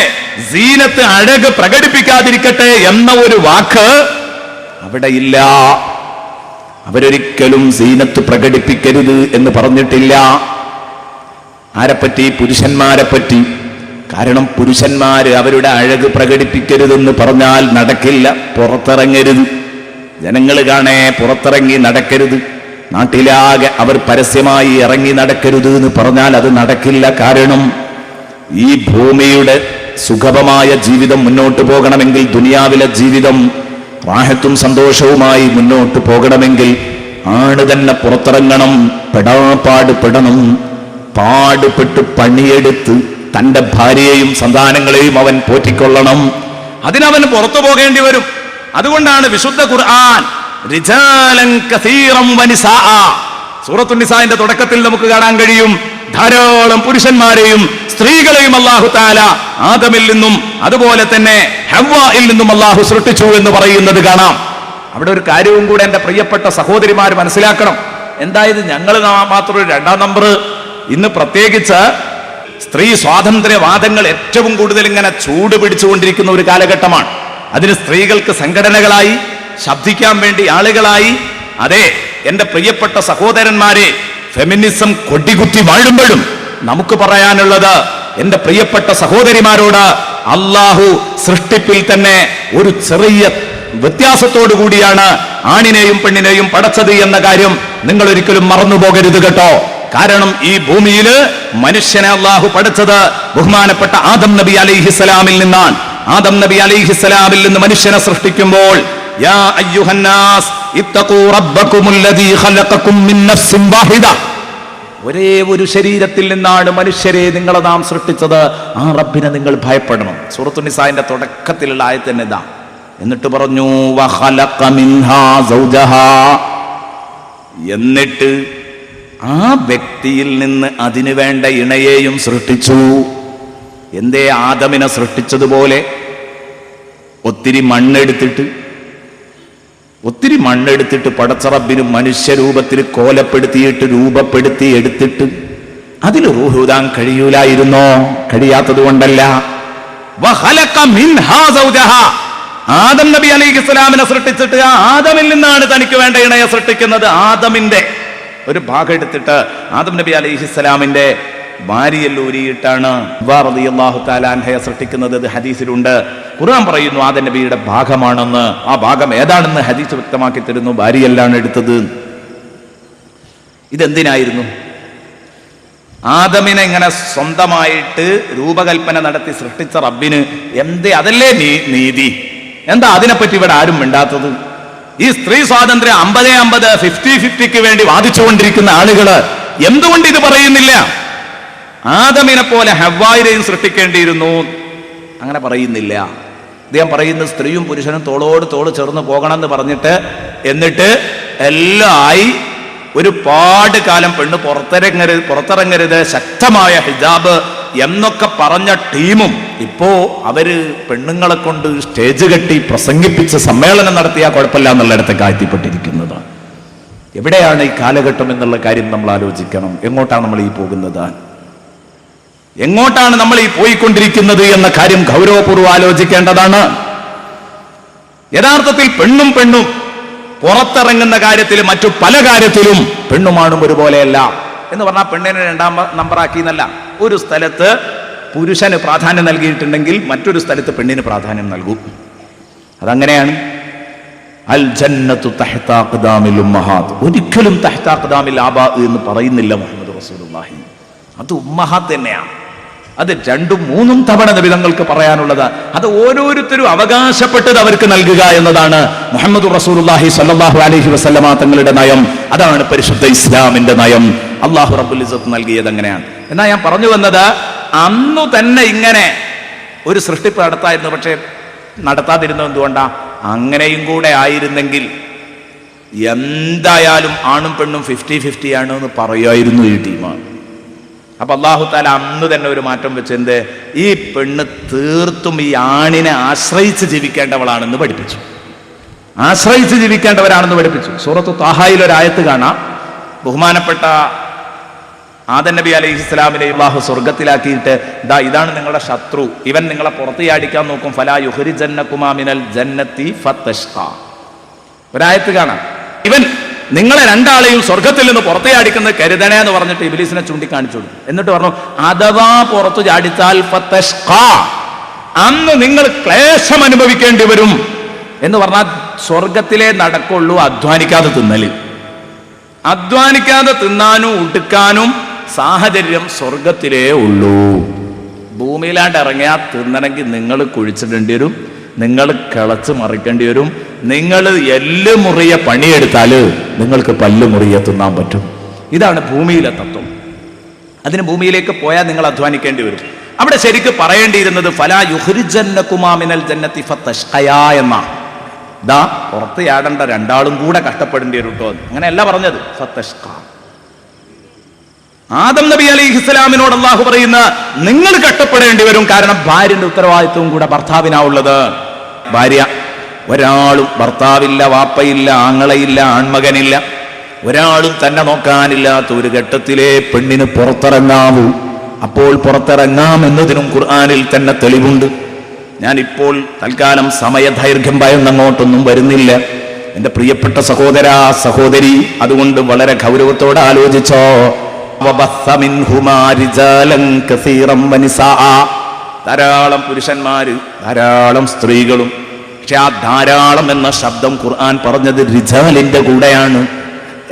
സീനത്ത്, അഴക് പ്രകടിപ്പിക്കാതിരിക്കട്ടെ എന്ന ഒരു വാക്ക് അവിടെ ഇല്ല. അവരൊരിക്കലും സീനത്ത് പ്രകടിപ്പിക്കരുത് എന്ന് പറഞ്ഞിട്ടില്ല. ആരെപ്പറ്റി? പുരുഷന്മാരെ പറ്റി. കാരണം പുരുഷന്മാര് അവരുടെ അഴക് പ്രകടിപ്പിക്കരുതെന്ന് പറഞ്ഞാൽ നടക്കില്ല. പുറത്തിറങ്ങരുത്, ജനങ്ങൾ കാണേ പുറത്തിറങ്ങി നടക്കരുത്, നാട്ടിലാകെ അവർ പരസ്യമായി ഇറങ്ങി നടക്കരുത് എന്ന് പറഞ്ഞാൽ അത് നടക്കില്ല. കാരണം ഈ ഭൂമിയുടെ സുഖമായ ജീവിതം മുന്നോട്ട് പോകണമെങ്കിൽ, ദുനിയാവിലെ ജീവിതം റാഹത്തും സന്തോഷവുമായി മുന്നോട്ട് പോകണമെങ്കിൽ ആണ് തന്നെ പുറത്തിറങ്ങണം, പെടാപ്പാടുപെടണം. പാടുപെട്ട് പണിയെടുത്ത് തന്റെ ഭാര്യയെയും സന്താനങ്ങളെയും അവൻ പോറ്റിക്കൊള്ളണം. അതിനവൻ പുറത്തു പോകേണ്ടി വരും. അതുകൊണ്ടാണ് വിശുദ്ധ ഖുർആൻ റിജാലൻ കസീറൻ വനിസാഅ, സൂറത്തുൻ നിസാഇന്റെ തുടക്കത്തിൽ നമുക്ക് കാണാൻ കഴിയും, ധാരാളം പുരുഷന്മാരെയും സ്ത്രീകളെയും അല്ലാഹു തആല ആദമിൽ നിന്നും അതുപോലെ തന്നെ ഹവ്വായിൽ നിന്നും അല്ലാഹു സൃഷ്ടിച്ചു എന്ന് പറയുന്നത് കാണാം. അവിടെ ഒരു കാര്യവും കൂടെ എന്റെ പ്രിയപ്പെട്ട സഹോദരിമാർ മനസ്സിലാക്കണം. എന്തായത്? ഞങ്ങൾ മാത്രം ഒരു രണ്ടാം നമ്പർ. ഇന്ന് പ്രത്യേകിച്ച് സ്ത്രീ സ്വാതന്ത്ര്യവാദങ്ങൾ ഏറ്റവും കൂടുതൽ ഇങ്ങനെ ചൂട് പിടിച്ചുകൊണ്ടിരിക്കുന്ന ഒരു കാലഘട്ടമാണ്. അതിന് സ്ത്രീകൾക്ക് സംഘടനകളായി, ശബ്ദിക്കാൻ വേണ്ടി ആളുകളായി. അതെ, എന്റെ പ്രിയപ്പെട്ട സഹോദരന്മാരെ, ഫെമിനിസം കൊടികുത്തി വാഴുമ്പോഴും നമുക്ക് പറയാനുള്ളത്, എന്റെ പ്രിയപ്പെട്ട സഹോദരിമാരോട്, അള്ളാഹു സൃഷ്ടിപ്പിൽ തന്നെ ഒരു ചെറിയ വ്യത്യാസത്തോടു കൂടിയാണ് ആണിനെയും പെണ്ണിനെയും പടച്ചത് എന്ന കാര്യം നിങ്ങൾ ഒരിക്കലും മറന്നു പോകരുത് കേട്ടോ. കാരണം ഈ ഭൂമിയിൽ മനുഷ്യനെ അള്ളാഹു പഠിച്ചത് ബഹുമാനപ്പെട്ട ആദം നബി അലൈഹിസ്സലാമിൽ നിന്നാണ്. ആദം നബി അലൈഹിസ്സലാമിൽ നിന്ന് മനുഷ്യനെ സൃഷ്ടിക്കുമ്പോൾ യാ അയ്യുഹന്നാസ് ഇത്തഖൂ റബ്ബകുമുല്ലദീ ഖലഖകും മിൻ നഫ്സിൻ വാഹിദ, ഒരേ ഒരു ശരീരത്തിൽ നിന്നാണ് മനുഷ്യരെ നിങ്ങളെ നാം സൃഷ്ടിച്ചത്, ആ റബ്ബിനെ നിങ്ങൾ ഭയപ്പെടണം. സൂറത്തുൻ നിസാഇന്റെ തുടക്കത്തിലുള്ള ആയത്ത് തന്നെ ഇതാ. എന്നിട്ട് പറഞ്ഞു വഖലഖ മിൻഹാ സൗജഹാ, എന്നിട്ട് ആ വ്യക്തിയിൽ നിന്ന് അതിനു വേണ്ട ഇണയെയും സൃഷ്ടിച്ചു. എന്തേ? ആദമിനെ സൃഷ്ടിച്ചതുപോലെ ഒത്തിരി മണ്ണെടുത്തിട്ട് പടച്ച റബ്ബിന് മനുഷ്യരൂപത്തിൽ കോലപ്പെടുത്തിയിട്ട് രൂപപ്പെടുത്തി എടുത്തിട്ട് അതിൽ റൂഹ് ഊതാൻ കഴിയൂലായിരുന്നോ? കഴിയാത്തത് കൊണ്ടല്ല. വഖലഖ മിൻഹാ സൗജഹാ, ആദം നബി അലൈഹിസ്സലാമിനെ സൃഷ്ടിച്ചിട്ട് ആ ആദമിൽ നിന്നാണ് തനിക്ക് വേണ്ട ഇണയെ സൃഷ്ടിക്കുന്നത്. ആദമിന്റെ ഒരു ഭാഗം എടുത്തിട്ട് ആദം നബി അലൈഹിസ്സലാമിന്റെ ഭാര്യയിൽ ഊരിയിട്ടാണ് റളിയല്ലാഹു തആല അൻഹയെ സൃഷ്ടിക്കുന്നത്. അത് ഹദീസിലുണ്ട്. ഖുർആൻ പറയുന്നു ആദം നബിയുടെ ഭാഗമാണെന്ന്. ആ ഭാഗം ഏതാണെന്ന് ഹദീസ് വ്യക്തമാക്കി തരുന്നു. ഭാര്യയെല്ലാണ് എടുത്തത്. ഇതെന്തിനായിരുന്നു? ആദമിനെ ഇങ്ങനെ സ്വന്തമായിട്ട് രൂപകൽപ്പന നടത്തി സൃഷ്ടിച്ച റബ്ബിന് എന്തേ? അതല്ലേ നീതി? എന്താ അതിനെപ്പറ്റി ഇവിടെ ആരും മിണ്ടാത്തത്? ഈ സ്ത്രീ സ്വാതന്ത്ര്യം 50-50 50-50ക്ക് വേണ്ടി വാദിച്ചുകൊണ്ടിരിക്കുന്ന ആളുകള് എന്തുകൊണ്ട് ഇത് പറയുന്നില്ല? ആദമിനെ പോലെ ഹവ്വായിനെയും സൃഷ്ടിക്കേണ്ടിയിരുന്നു. അങ്ങനെ പറയുന്നില്ല. അദ്ദേഹം പറയുന്നത് സ്ത്രീയും പുരുഷനും തോളോട് തോള് ചേർന്ന് പോകണം എന്ന് പറഞ്ഞിട്ട്, എന്നിട്ട് എല്ലാം ആയി ഒരുപാട് കാലം പെണ്ണ് പുറത്തിറങ്ങരുത്, ശക്തമായ ഹിജാബ് എന്നൊക്കെ പറഞ്ഞ ടീമും ഇപ്പോ അവര് പെണ്ണുങ്ങളെ കൊണ്ട് സ്റ്റേജ് കെട്ടി പ്രസംഗിപ്പിച്ച് സമ്മേളനം നടത്തിയാൽ കുഴപ്പമില്ല എന്നുള്ളിടത്തേക്ക് എത്തിപ്പെട്ടിരിക്കുന്നത്. എവിടെയാണ് ഈ കാലഘട്ടം എന്നുള്ള കാര്യം നമ്മൾ ആലോചിക്കണം. എങ്ങോട്ടാണ് നമ്മൾ ഈ പോകുന്നത്, എങ്ങോട്ടാണ് നമ്മൾ ഈ പോയിക്കൊണ്ടിരിക്കുന്നത് എന്ന കാര്യം ഗൗരവപൂർവ്വം ആലോചിക്കേണ്ടതാണ്. യഥാർത്ഥത്തിൽ പെണ്ണും പുറത്തിറങ്ങുന്ന കാര്യത്തിലും മറ്റു പല കാര്യത്തിലും പെണ്ണുമാണും ഒരുപോലെയല്ല എന്ന് പറഞ്ഞാൽ പെണ്ണിനെ രണ്ടാം നമ്പറാക്കി എന്നല്ല. ഒരു സ്ഥലത്ത് പുരുഷന് പ്രാധാന്യം നൽകിയിട്ടുണ്ടെങ്കിൽ മറ്റൊരു സ്ഥലത്ത് പെണ്ണിന് പ്രാധാന്യം നൽകും. അതങ്ങനെയാണ്. അൽ ജന്നത്തു തഹ്ത അഖ്ദാമിൽ ഉമ്മഹാത്ത്. ഒരിക്കലും തഹ്ത അഖ്ദാമിൽ ആബാ എന്ന് പറയുന്നില്ല മുഹമ്മദ് റസൂലുള്ളാഹി. അത് ഉമ്മഹാത്ത് തന്നെയാണ്. അത് 2-3 തവണ നബി തങ്ങൾക്ക് പറയാനുള്ളത്. അത് ഓരോരുത്തരും അവകാശപ്പെട്ടത് അവർക്ക് നൽകുക എന്നതാണ് മുഹമ്മദ് റസൂലുള്ളാഹി സ്വല്ലല്ലാഹു അലൈഹി വസല്ലമ തങ്ങളുടെ നയം. അതാണ് പരിശുദ്ധ ഇസ്ലാമിന്റെ നയം. അല്ലാഹു റബ്ബുൽ ഇസ്സത്ത് നൽകിയത് അങ്ങനെയാണ്. എന്നാൽ ഞാൻ പറഞ്ഞു വന്നത്, അന്നു തന്നെ ഇങ്ങനെ ഒരു സൃഷ്ടിപ്പ് നടത്തായിരുന്നു. പക്ഷേ നടത്താതിരുന്നത് എന്തുകൊണ്ടാ? അങ്ങനെയും കൂടെ ആയിരുന്നെങ്കിൽ എന്തായാലും ആണും പെണ്ണും 50-50 ആണ് എന്ന് പറയുമായിരുന്നു ഈ ടീമാണ്. അപ്പൊ അല്ലാഹു തആല അന്ന് തന്നെ ഒരു മാറ്റം വെച്ച്, എന്ത്, ഈ പെണ്ണ് തീർത്തും ഈ ആണിനെ ആശ്രയിച്ച് ജീവിക്കേണ്ടവളാണെന്ന് പഠിപ്പിച്ചു. ആശ്രയിച്ച് ജീവിക്കേണ്ടവരാണെന്ന് പഠിപ്പിച്ചു. സൂറത്തു ത്വാഹയിൽ ഒരു ആയത്ത് കാണാം. ബഹുമാനപ്പെട്ട ആദം നബി അലൈഹിസ്സലാമിനെ അല്ലാഹു സ്വർഗത്തിലാക്കിയിട്ട്, ഇതാണ് നിങ്ങളുടെ ശത്രു, ഇവൻ നിങ്ങളെ പുറത്ത് ചാടിക്കാൻ നോക്കും, ഫലാ യുഖ്രിജന്നകുമാ മിനൽ ജന്നത്തി ഫതഷ്ഖാ. ഒരായത്ത് കാണാം. ഇവൻ നിങ്ങളെ രണ്ടാളെയും സ്വർഗത്തിൽ നിന്ന് പുറത്ത് ചാടിക്കുന്നത് കരുതണേ എന്ന് പറഞ്ഞിട്ട് ഇബ്ലീസിനെ ചൂണ്ടിക്കാണിച്ചു. എന്നിട്ട് പറഞ്ഞു, അഥവാ പുറത്തു ചാടിച്ചാൽ ഫതഷ്ഖാ, അന്ന് നിങ്ങൾ ക്ലേശം അനുഭവിക്കേണ്ടി വരും എന്ന് പറഞ്ഞാൽ സ്വർഗത്തിലേ നടക്കുള്ളൂ അധ്വാനിക്കാതെ തിന്നല്. അധ്വാനിക്കാതെ തിന്നാനും ഉടുക്കാനും സാഹചര്യം സ്വർഗത്തിലേ ഉള്ളൂ. ഭൂമിയിലാണ്ട് ഇറങ്ങിയാൽ തിന്നണമെങ്കിൽ നിങ്ങൾ കുഴിച്ചിടേണ്ടി വരും, നിങ്ങൾ കിളച്ച് മറിക്കേണ്ടി വരും. നിങ്ങൾ എല്ല് മുറിയ പണിയെടുത്താൽ നിങ്ങൾക്ക് പല്ല് മുറിയ തിന്നാൻ പറ്റും. ഇതാണ് ഭൂമിയിലെ തത്വം. അതിന് ഭൂമിയിലേക്ക് പോയാൽ നിങ്ങൾ അധ്വാനിക്കേണ്ടി വരും. അവിടെ ശരിക്ക് പറയേണ്ടിയിരുന്നത് ഫലാ യുഖ്രിജന്നകുമാ മിനൽ ജന്നത്തി ഫതഷ്ഖയാ എന്നാണ്. പുറത്ത് ചാടേണ്ട രണ്ടാളും കൂടെ കഷ്ടപ്പെടേണ്ടി വരും കേട്ടോ. അങ്ങനെയല്ല പറഞ്ഞത്, ഫതഷ്ഖാ. ആദം നബി അലൈഹിസ്സലാമിനോട് അല്ലാഹു പറയുന്ന, നിങ്ങൾ കഷ്ടപ്പെടേണ്ടി വരും. കാരണം ഭാര്യന്റെ ഉത്തരവാദിത്വവും കൂടെ ഭർത്താവിനാ ഉള്ളത്. ഭാര്യ, ഒരാളും ഭർത്താവില്ല, വാപ്പയില്ല, ആങ്ങളയില്ല, ആൺമകനില്ല, ഒരാളും തന്നെ നോക്കാനില്ലാത്ത ഒരു ഘട്ടത്തിലെ പെണ്ണിന് പുറത്തിറങ്ങാവൂ. അപ്പോൾ പുറത്തിറങ്ങാം എന്നതിനും ഖുർആനിൽ തന്നെ തെളിവുണ്ട്. ഞാനിപ്പോൾ തൽക്കാലം സമയദൈർഘ്യം ഭയന്നങ്ങോട്ടൊന്നും വരുന്നില്ല. എൻ്റെ പ്രിയപ്പെട്ട സഹോദരാ, സഹോദരി, അതുകൊണ്ട് വളരെ ഗൗരവത്തോടെ ആലോചിച്ചോ. ധാരാളം പുരുഷന്മാര്, ധാരാളം സ്ത്രീകളും. പക്ഷെ ആ ധാരാളം എന്ന ശബ്ദം ഖുർആൻ പറഞ്ഞത് റിജാലിന്റെ കൂടെയാണ്.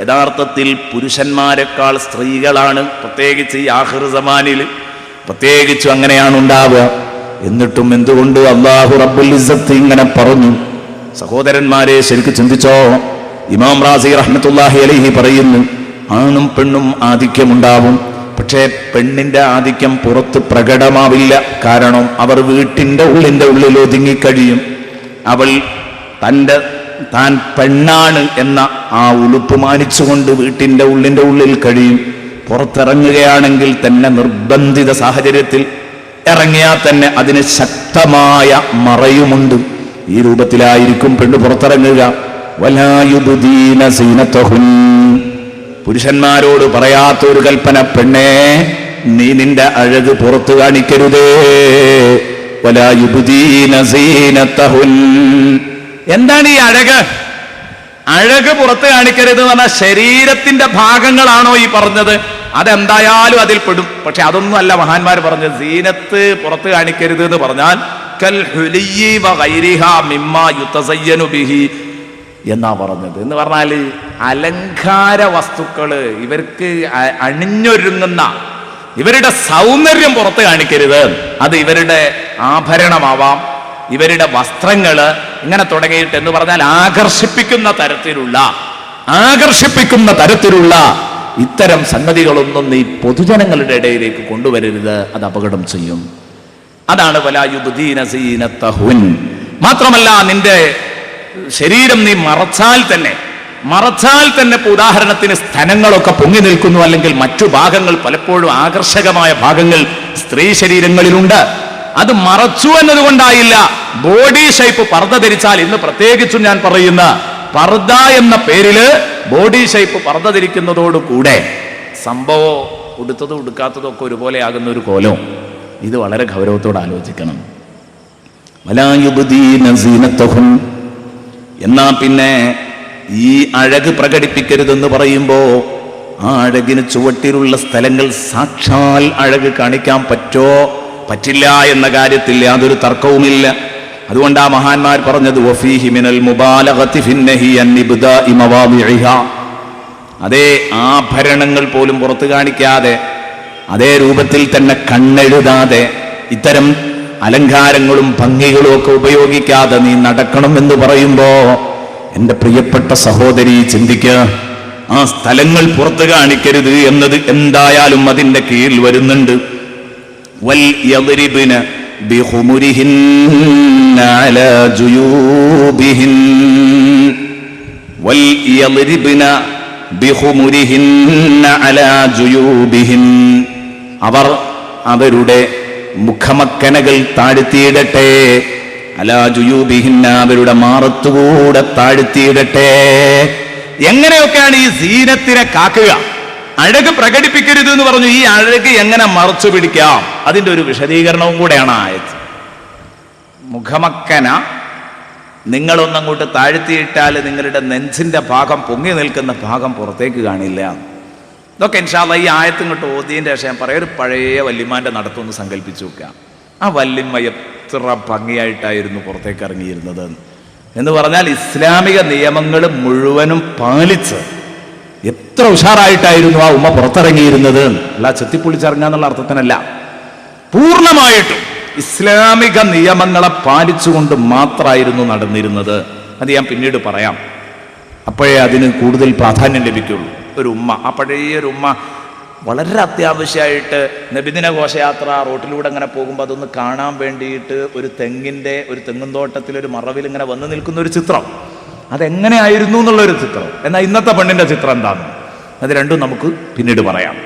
യഥാർത്ഥത്തിൽ പുരുഷന്മാരെക്കാൾ സ്ത്രീകളാണ്, പ്രത്യേകിച്ച് ഈ ആഖിർ സമാനിൽ പ്രത്യേകിച്ചും അങ്ങനെയാണ് ഉണ്ടാവുക. എന്നിട്ടും എന്തുകൊണ്ട് അല്ലാഹു റബ്ബുൽ ഇസ്സത്ത് ഇങ്ങനെ പറഞ്ഞു? സഹോദരന്മാരെ, ശരിക്ക് ചിന്തിച്ചോ. ഇമാം റാസി റഹ്മത്തുള്ളാഹി അലൈഹി പറയുന്നു, ആണും പെണ്ണും ആധിക്യമുണ്ടാവും, പക്ഷേ പെണ്ണിന്റെ ആധിക്യം പുറത്ത് പ്രകടമാവില്ല. കാരണം അവർ വീട്ടിന്റെ ഉള്ളിൽ ഒതുങ്ങിക്കഴിയും. അവൾ താൻ പെണ്ണാണ് എന്ന ആ ഉളുപ്പ് മാനിച്ചുകൊണ്ട് വീട്ടിന്റെ ഉള്ളിൽ കഴിയും. പുറത്തിറങ്ങുകയാണെങ്കിൽ തന്നെ നിർബന്ധിത സാഹചര്യത്തിൽ ഇറങ്ങിയാൽ തന്നെ അതിന് ശക്തമായ മറയുമുണ്ട്. ഈ രൂപത്തിലായിരിക്കും പെണ്ണ് പുറത്തിറങ്ങുക. വലാ യുബ്ദീന സീനതഹുൻ. പുരുഷന്മാരോട് പറയാത്ത ഒരു കൽപ്പന, പെണ്ണേ, നീ നിന്റെ അഴക് പുറത്തു കാണിക്കരുതേ. വലാ യുബ്ദീന സീനതഹുൻ. എന്താണ് ഈ അഴക്? അഴക് പുറത്ത് കാണിക്കരുത് എന്ന് പറഞ്ഞാൽ ശരീരത്തിന്റെ ഭാഗങ്ങളാണോ ഈ പറഞ്ഞത്? അതെന്തായാലും അതിൽ പെടും. പക്ഷെ അതൊന്നും അല്ല മഹാന്മാർ പറഞ്ഞത്. സീനത്ത് പുറത്ത് കാണിക്കരുത് എന്ന് പറഞ്ഞാൽ കൽ ഹുലിയ്യി വഗൈരിഹാ മിമ്മാ യുതസയ്യനു ബിഹി എന്നാ പറഞ്ഞത്. എന്ന് പറഞ്ഞാൽ അലങ്കാര വസ്തുക്കള്, ഇവർക്ക് അണിഞ്ഞൊരുങ്ങുന്ന ഇവരുടെ സൗന്ദര്യം പുറത്ത് കാണിക്കരുത്. അത് ഇവരുടെ ആഭരണമാവാം, ഇവരുടെ വസ്ത്രങ്ങള്, ഇങ്ങനെ തുടങ്ങിയിട്ട് എന്ന് പറഞ്ഞാൽ ആകർഷിപ്പിക്കുന്ന തരത്തിലുള്ള ഇത്തരം സംഗതികളൊന്നും നീ പൊതുജനങ്ങളുടെ ഇടയിലേക്ക് കൊണ്ടുവരരുത്. അത് അപകടം ചെയ്യും. അതാണ് വലാ യുബ്ദീന സീനതഹുൻ. മാത്രമല്ല, നിന്റെ ശരീരം നീ മറച്ചാൽ തന്നെ മറച്ചാൽ തന്നെ ഉദാഹരണത്തിന് സ്ഥലങ്ങളൊക്കെ പൊങ്ങി നിൽക്കുന്നു, അല്ലെങ്കിൽ മറ്റു ഭാഗങ്ങൾ പലപ്പോഴും ആകർഷകമായ ഭാഗങ്ങൾ സ്ത്രീ ശരീരങ്ങളിലുണ്ട്. അത് മറച്ചു എന്നതുകൊണ്ടായില്ല. ബോഡി ഷേപ്പ് പർദ്ദ ധരിച്ചാൽ, ഇന്ന് പ്രത്യേകിച്ചും ഞാൻ പറയുന്ന പർദ്ദ എന്ന പേരില് ബോഡി ഷേപ്പ് പർദ്ദ ധരിക്കുന്നതോടുകൂടെ സംഭവം ഉടുത്തതും ഉടുക്കാത്തതും ഒക്കെ ഒരുപോലെ ആകുന്ന ഒരു കോലം. ഇത് വളരെ ഗൗരവത്തോടെ ആലോചിക്കണം. എന്നാ പിന്നെ ഈ അഴക് പ്രകടിപ്പിക്കരുതെന്ന് പറയുമ്പോ ആ അഴകിന് ചുവട്ടിലുള്ള സ്ഥലങ്ങൾ സാക്ഷാൽ അഴക് കാണിക്കാൻ പറ്റില്ല എന്ന കാര്യത്തിൽ യാതൊരു തർക്കവുമില്ല. അതുകൊണ്ട് ആ മഹാന്മാർ പറഞ്ഞത് വഫീഹി മിനൽ മുബാലഗതി ഫിന്നഹി അൻ ഇബ്ദാഇ മവാദിഇഹാ. അതേ ആഭരണങ്ങൾ പോലും പുറത്തു കാണിക്കാതെ, അതേ രൂപത്തിൽ തന്നെ കണ്ണെഴുതാതെ, ഇത്തരം അലങ്കാരങ്ങളും ഭംഗികളും ഒക്കെ ഉപയോഗിക്കാതെ നീ നടക്കണം എന്ന് പറയുമ്പോ എന്റെ പ്രിയപ്പെട്ട സഹോദരി ചിന്തിക്കുക. ആ സ്ഥലങ്ങൾ പുറത്തു കാണിക്കരുത് എന്നത് എന്തായാലും അതിന്റെ കീഴിൽ വരുന്നുണ്ട്. വൽ യദ്രിബ്ന ബിഖുമുരിഹിന്ന അലാ ജുയൂബിഹിൻ വൽ യദ്രിബ്ന ബിഖുമുരിഹിന്ന അലാ ജുയൂബിഹിൻ. അവർ അവരുടെ മുഖമക്കനകൾ താഴ്ത്തിയിടട്ടെ, അലാ ജുയൂബിഹിന്ന അവരുടെ മാറത്തുകൂടെ താഴ്ത്തിയിടട്ടെ. എങ്ങനെയൊക്കെയാണ് ഈ സീനത്തിനെ കാക്കുക? അഴക് പ്രകടിപ്പിക്കരുത് എന്ന് പറഞ്ഞു. ഈ അഴക് എങ്ങനെ മറച്ചു പിടിക്കാം? അതിന്റെ ഒരു വിശദീകരണവും കൂടെയാണ് ആയത്. മുഖമക്കന നിങ്ങളൊന്നങ്ങോട്ട് താഴ്ത്തിയിട്ടാൽ നിങ്ങളുടെ നെഞ്ചിന്റെ ഭാഗം, പൊങ്ങി നിൽക്കുന്ന ഭാഗം പുറത്തേക്ക് കാണില്ല. ഇതൊക്കെ ഇൻഷാ അല്ലാഹ് ഈ ആയത്ത് ഇങ്ങോട്ട് ഓതിയതിന്റെ ശേഷം പറയാം. ഒരു പഴയ വല്യമാന്റെ നടത്തൊന്ന് സങ്കല്പിച്ചു നോക്കുക. ആ വല്യമ്മ എത്ര ഭംഗിയായിട്ടായിരുന്നു പുറത്തേക്ക് ഇറങ്ങിയിരുന്നത് എന്ന് പറഞ്ഞാൽ ഇസ്ലാമിക നിയമങ്ങൾ മുഴുവനും പാലിച്ച് എത്ര ഉഷാറായിട്ടായിരുന്നു ആ ഉമ്മ പുറത്തിറങ്ങിയിരുന്നത്. അല്ല ചെത്തിപ്പൊളിച്ചിറങ്ങാന്നുള്ള അർത്ഥത്തിനല്ല, പൂർണ്ണമായിട്ടും ഇസ്ലാമിക നിയമങ്ങളെ പാലിച്ചുകൊണ്ട് മാത്രമായിരുന്നു നടന്നിരുന്നത്. അത് ഞാൻ പിന്നീട് പറയാം, അപ്പോഴേ അതിന് കൂടുതൽ പ്രാധാന്യം ലഭിക്കുള്ളൂ. ഒരു ഉമ്മ, ആ പഴയൊരു ഉമ്മ വളരെ അത്യാവശ്യമായിട്ട് നബിദിന ഘോഷയാത്ര റോട്ടിലൂടെ ഇങ്ങനെ പോകുമ്പോൾ അതൊന്ന് കാണാൻ വേണ്ടിയിട്ട് ഒരു തെങ്ങും തോട്ടത്തിൽ ഒരു മറവിൽ ഇങ്ങനെ വന്നു നിൽക്കുന്ന ഒരു ചിത്രം, അതെങ്ങനെയായിരുന്നു എന്നുള്ളൊരു ചിത്രം. എന്നാൽ ഇന്നത്തെ പെണ്ണിന്റെ ചിത്രം എന്താണ്? അത് രണ്ടും നമുക്ക് പിന്നീട് പറയാം.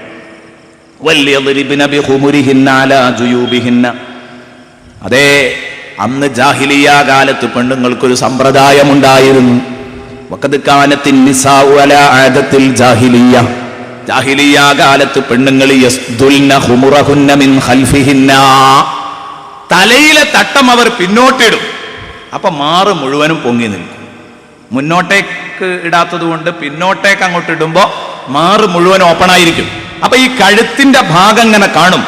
അതേ, അന്ന് ജാഹിലിയ കാലത്ത് പെണ്ണുങ്ങൾക്കൊരു സമ്പ്രദായമുണ്ടായിരുന്നു. ജാഹിലിയ കാലത്ത് പെണ്ണുങ്ങൾ തലയിലെ തട്ടം അവർ പിന്നോട്ടിടും. അപ്പൊ മാറ് മുഴുവനും പൊങ്ങി നിൽക്കും. മുന്നോട്ടേക്ക് ഇടാത്തത് കൊണ്ട് പിന്നോട്ടേക്ക് അങ്ങോട്ട് ഇടുമ്പോ മാറ് മുഴുവൻ ഓപ്പൺ ആയിരിക്കും. അപ്പൊ ഈ കഴുത്തിന്റെ ഭാഗം ഇങ്ങനെ കാണും.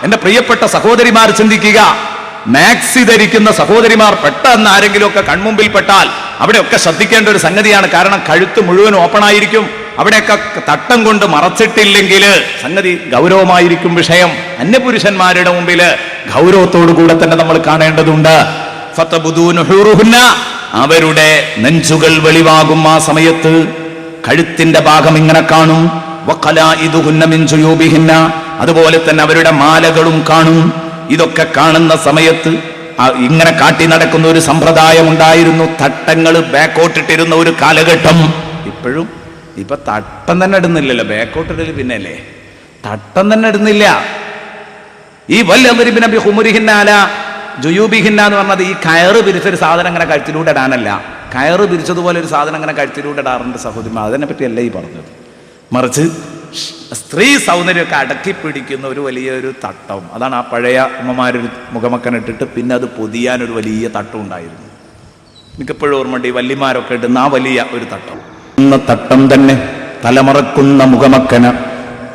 എന്റെ പ്രിയപ്പെട്ട സഹോദരിമാർ ചിന്തിക്കുക, മാക്സി ധരിക്കുന്ന സഹോദരിമാർ പെട്ടെന്ന് ആരെങ്കിലും ഒക്കെ കൺമുമ്പിൽ പെട്ടാൽ അവിടെയൊക്കെ ശ്രദ്ധിക്കേണ്ട ഒരു സംഗതിയാണ്. കാരണം കഴുത്ത് മുഴുവൻ ഓപ്പൺ ആയിരിക്കും. അവിടെയൊക്കെ തട്ടം കൊണ്ട് മറച്ചിട്ടില്ലെങ്കിൽ സംഗതി ഗൗരവമായിരിക്കും വിഷയം. അന്യപുരുഷന്മാരുടെ മുമ്പില് ഗൗരവത്തോടുകൂടെ തന്നെ നമ്മൾ കാണേണ്ടതുണ്ട്. അവരുടെ നെഞ്ചുകൾ വെളിവാകും. ആ സമയത്ത് കഴുത്തിന്റെ ഭാഗം ഇങ്ങനെ കാണും. അതുപോലെ തന്നെ അവരുടെ മാലകളും കാണും. ഇതൊക്കെ കാണുന്ന സമയത്ത് ഇങ്ങനെ കാട്ടി നടക്കുന്ന ഒരു സമ്പ്രദായം ഉണ്ടായിരുന്നു. തട്ടങ്ങൾ ബാക്കോട്ടിട്ടിരുന്ന ഒരു കാലഘട്ടം. ഇപ്പൊ തട്ടം തന്നെ ഇടുന്നില്ലല്ലോ, ബാക്കോട്ടിടല് പിന്നല്ലേ, തട്ടം തന്നെ ഇടുന്നില്ല. ഈ ജുയൂബിഹിന്ന എന്ന് പറഞ്ഞത് ഈ കയറ് പിരിച്ചൊരു സാധനം അങ്ങനെ കഴുത്തിലൂടെ ഇടാനല്ല. കയറ് പിരിച്ചതുപോലെ ഒരു സാധനം അങ്ങനെ കഴുത്തിലൂടെ ഇടാറുണ്ട് സഹോദരിമാർ. അതിനെ പറ്റിയല്ല ഈ പറഞ്ഞത്. മറിച്ച് സ്ത്രീ സൗന്ദര്യമൊക്കെ അടക്കി പിടിക്കുന്ന ഒരു വലിയൊരു തട്ടം. അതാണ് ആ പഴയ ഉമ്മമാരൊരു മുഖമക്കനിട്ടിട്ട് പിന്നെ അത് പൊതിയാനൊരു വലിയ തട്ടം ഉണ്ടായിരുന്നു. മിക്കപ്പോഴും ഓർമ്മയുണ്ട് ഈ വല്യമാരൊക്കെ ഇടുന്ന ആ വലിയ ഒരു തട്ടം. തട്ടം തന്നെ തലമറക്കുന്ന മുഖമക്കന,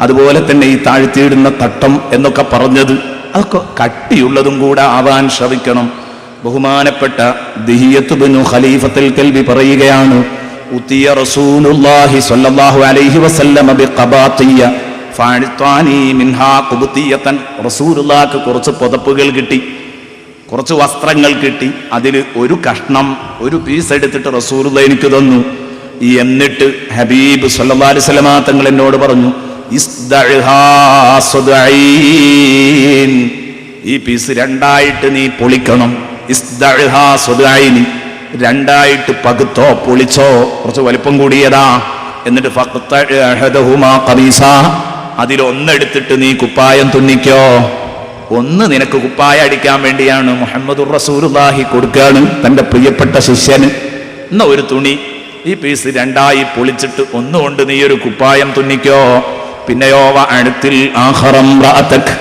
അതുപോലെ തന്നെ ഈ താഴ്ത്തിയിടുന്ന തട്ടം എന്നൊക്കെ പറഞ്ഞത് അതൊക്കെ കട്ടിയുള്ളതും കൂടെ ആവാൻ ശ്രമിക്കണം. ബഹുമാനപ്പെട്ട ദിഹിയത്ത് ബിനു ഖലീഫത്തുൽ കൽബി പറയുകയാണ്, ഉത്തിയ റസൂലുള്ളാഹി സ്വല്ലല്ലാഹു അലൈഹി വസല്ലമ ബിഖബാത്തിയ ഫഅഅതാനി മിൻഹാ ഖുബതിയതൻ. റസൂലുള്ളാഹിക്ക് കുറച്ച് പുതപ്പുകൾ കിട്ടി, കുറച്ച് വസ്ത്രങ്ങൾ കിട്ടി. അതിൽ ഒരു കഷ്ണം, ഒരു പീസ് എടുത്തിട്ട് റസൂലുള്ളാഹി എനിക്ക് തന്നു. എന്നിട്ട് ഹബീബ് സ്വല്ലല്ലാഹു അലൈഹി വസല്ലമ തങ്ങൾ എന്നോട് പറഞ്ഞു, ഇസ്ദഅഹാ സുദഈൻ, ഈ പീസ് രണ്ടായിട്ട് നീ പൊളിക്കണം. ഇസ്ദഅഹാ സുദഈൻ, രണ്ടായിട്ട് പകുത്തോ പൊളിച്ചോ, കുറച്ച് വലിപ്പം കൂടിയതാ. എന്നിട്ട് അതിലൊന്നെടുത്തിട്ട് നീ കുപ്പായം തുന്നിക്കോ. ഒന്ന് നിനക്ക് കുപ്പായം അടിക്കാൻ വേണ്ടിയാണ് മുഹമ്മദുർ റസൂലുള്ളാഹി കൊടുക്കാണ് തന്റെ പ്രിയപ്പെട്ട ശിഷ്യന്. എന്ന ഒരു തുണി ഈ പീസ് രണ്ടായി പൊളിച്ചിട്ട് ഒന്നുകൊണ്ട് നീ ഒരു കുപ്പായം തുന്നിക്കോ. പിന്നെയോ വഅഅ്തിൽ ആഖറം റഅതക്,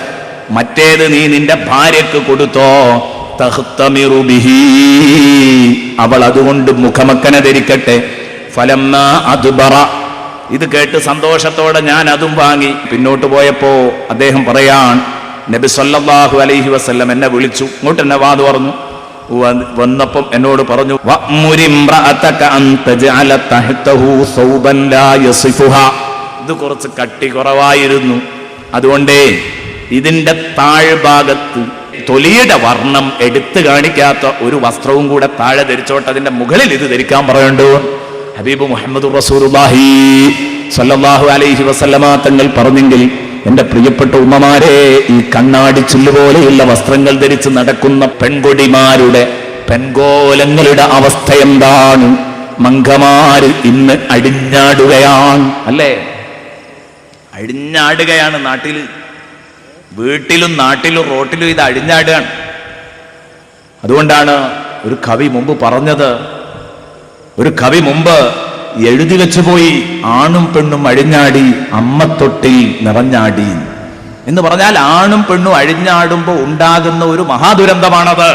മറ്റേത് നീ നിന്റെ ഭാര്യക്ക് കൊടുത്തോ. തഖ്തമിറു ബിഹി, അവൾ അതുകൊണ്ട് മുഖമക്കന ധരിക്കട്ടെ. ഫലമ്മാ അദ്ബറ, ഇത് കേട്ട് സന്തോഷത്തോടെ ഞാൻ അതും വാങ്ങി. പിന്നോട്ട് പോയപ്പോ അദ്ദേഹം പറയാൻ, നബി സല്ലല്ലാഹു അലൈഹി വസല്ലം എന്നെ വിളിച്ചു, ഇങ്ങോട്ട് എന്നെ വാത് പറഞ്ഞു. വന്നപ്പം എന്നോട് പറഞ്ഞു, ഇത് കുറച്ച് കട്ടി കുറവായിരുന്നു, അതുകൊണ്ടേ ഇതിന്റെ താഴ്ഭാഗത്ത് തൊലിയുടെ വർണ്ണം എടുത്തു കാണിക്കാത്ത ഒരു വസ്ത്രവും കൂടെ താഴെ ധരിച്ചോട്ടെ, അതിന്റെ മുകളിൽ ഇത് ധരിക്കാൻ പറയണ്ടോ. ഹബീബ് മുഹമ്മദ് റസൂലുള്ളാഹി സ്വല്ലല്ലാഹു അലൈഹി വസല്ലമ തങ്ങൾ പറഞ്ഞെങ്കിൽ, എന്റെ പ്രിയപ്പെട്ട ഉമ്മമാരെ, ഈ കണ്ണാടി ചില്ലുപോലെയുള്ള വസ്ത്രങ്ങൾ ധരിച്ച് നടക്കുന്ന പെൺകൊടിമാരുടെ, പെൺകോലങ്ങളുടെ അവസ്ഥ എന്താണ്? മംഗമാര് ഇന്ന് അടിഞ്ഞാടുകയാണ്, അല്ലേ? അടിഞ്ഞാടുകയാണ്. നാട്ടില്, വീട്ടിലും നാട്ടിലും റോട്ടിലും ഇത് അടിഞ്ഞാടുകയാണ്. അതുകൊണ്ടാണ് ഒരു കവി മുമ്പ് പറഞ്ഞത്, ഒരു കവി മുമ്പ് എഴുതി വെച്ചു പോയി, ആണും പെണ്ണും അഴിഞ്ഞാടി അമ്മത്തൊട്ടിൽ നിറഞ്ഞാടി എന്ന് പറഞ്ഞാൽ ആണും പെണ്ണും അഴിഞ്ഞാടുമ്പോൾ ഉണ്ടാകുന്ന ഒരു മഹാദുരന്തമാണത്.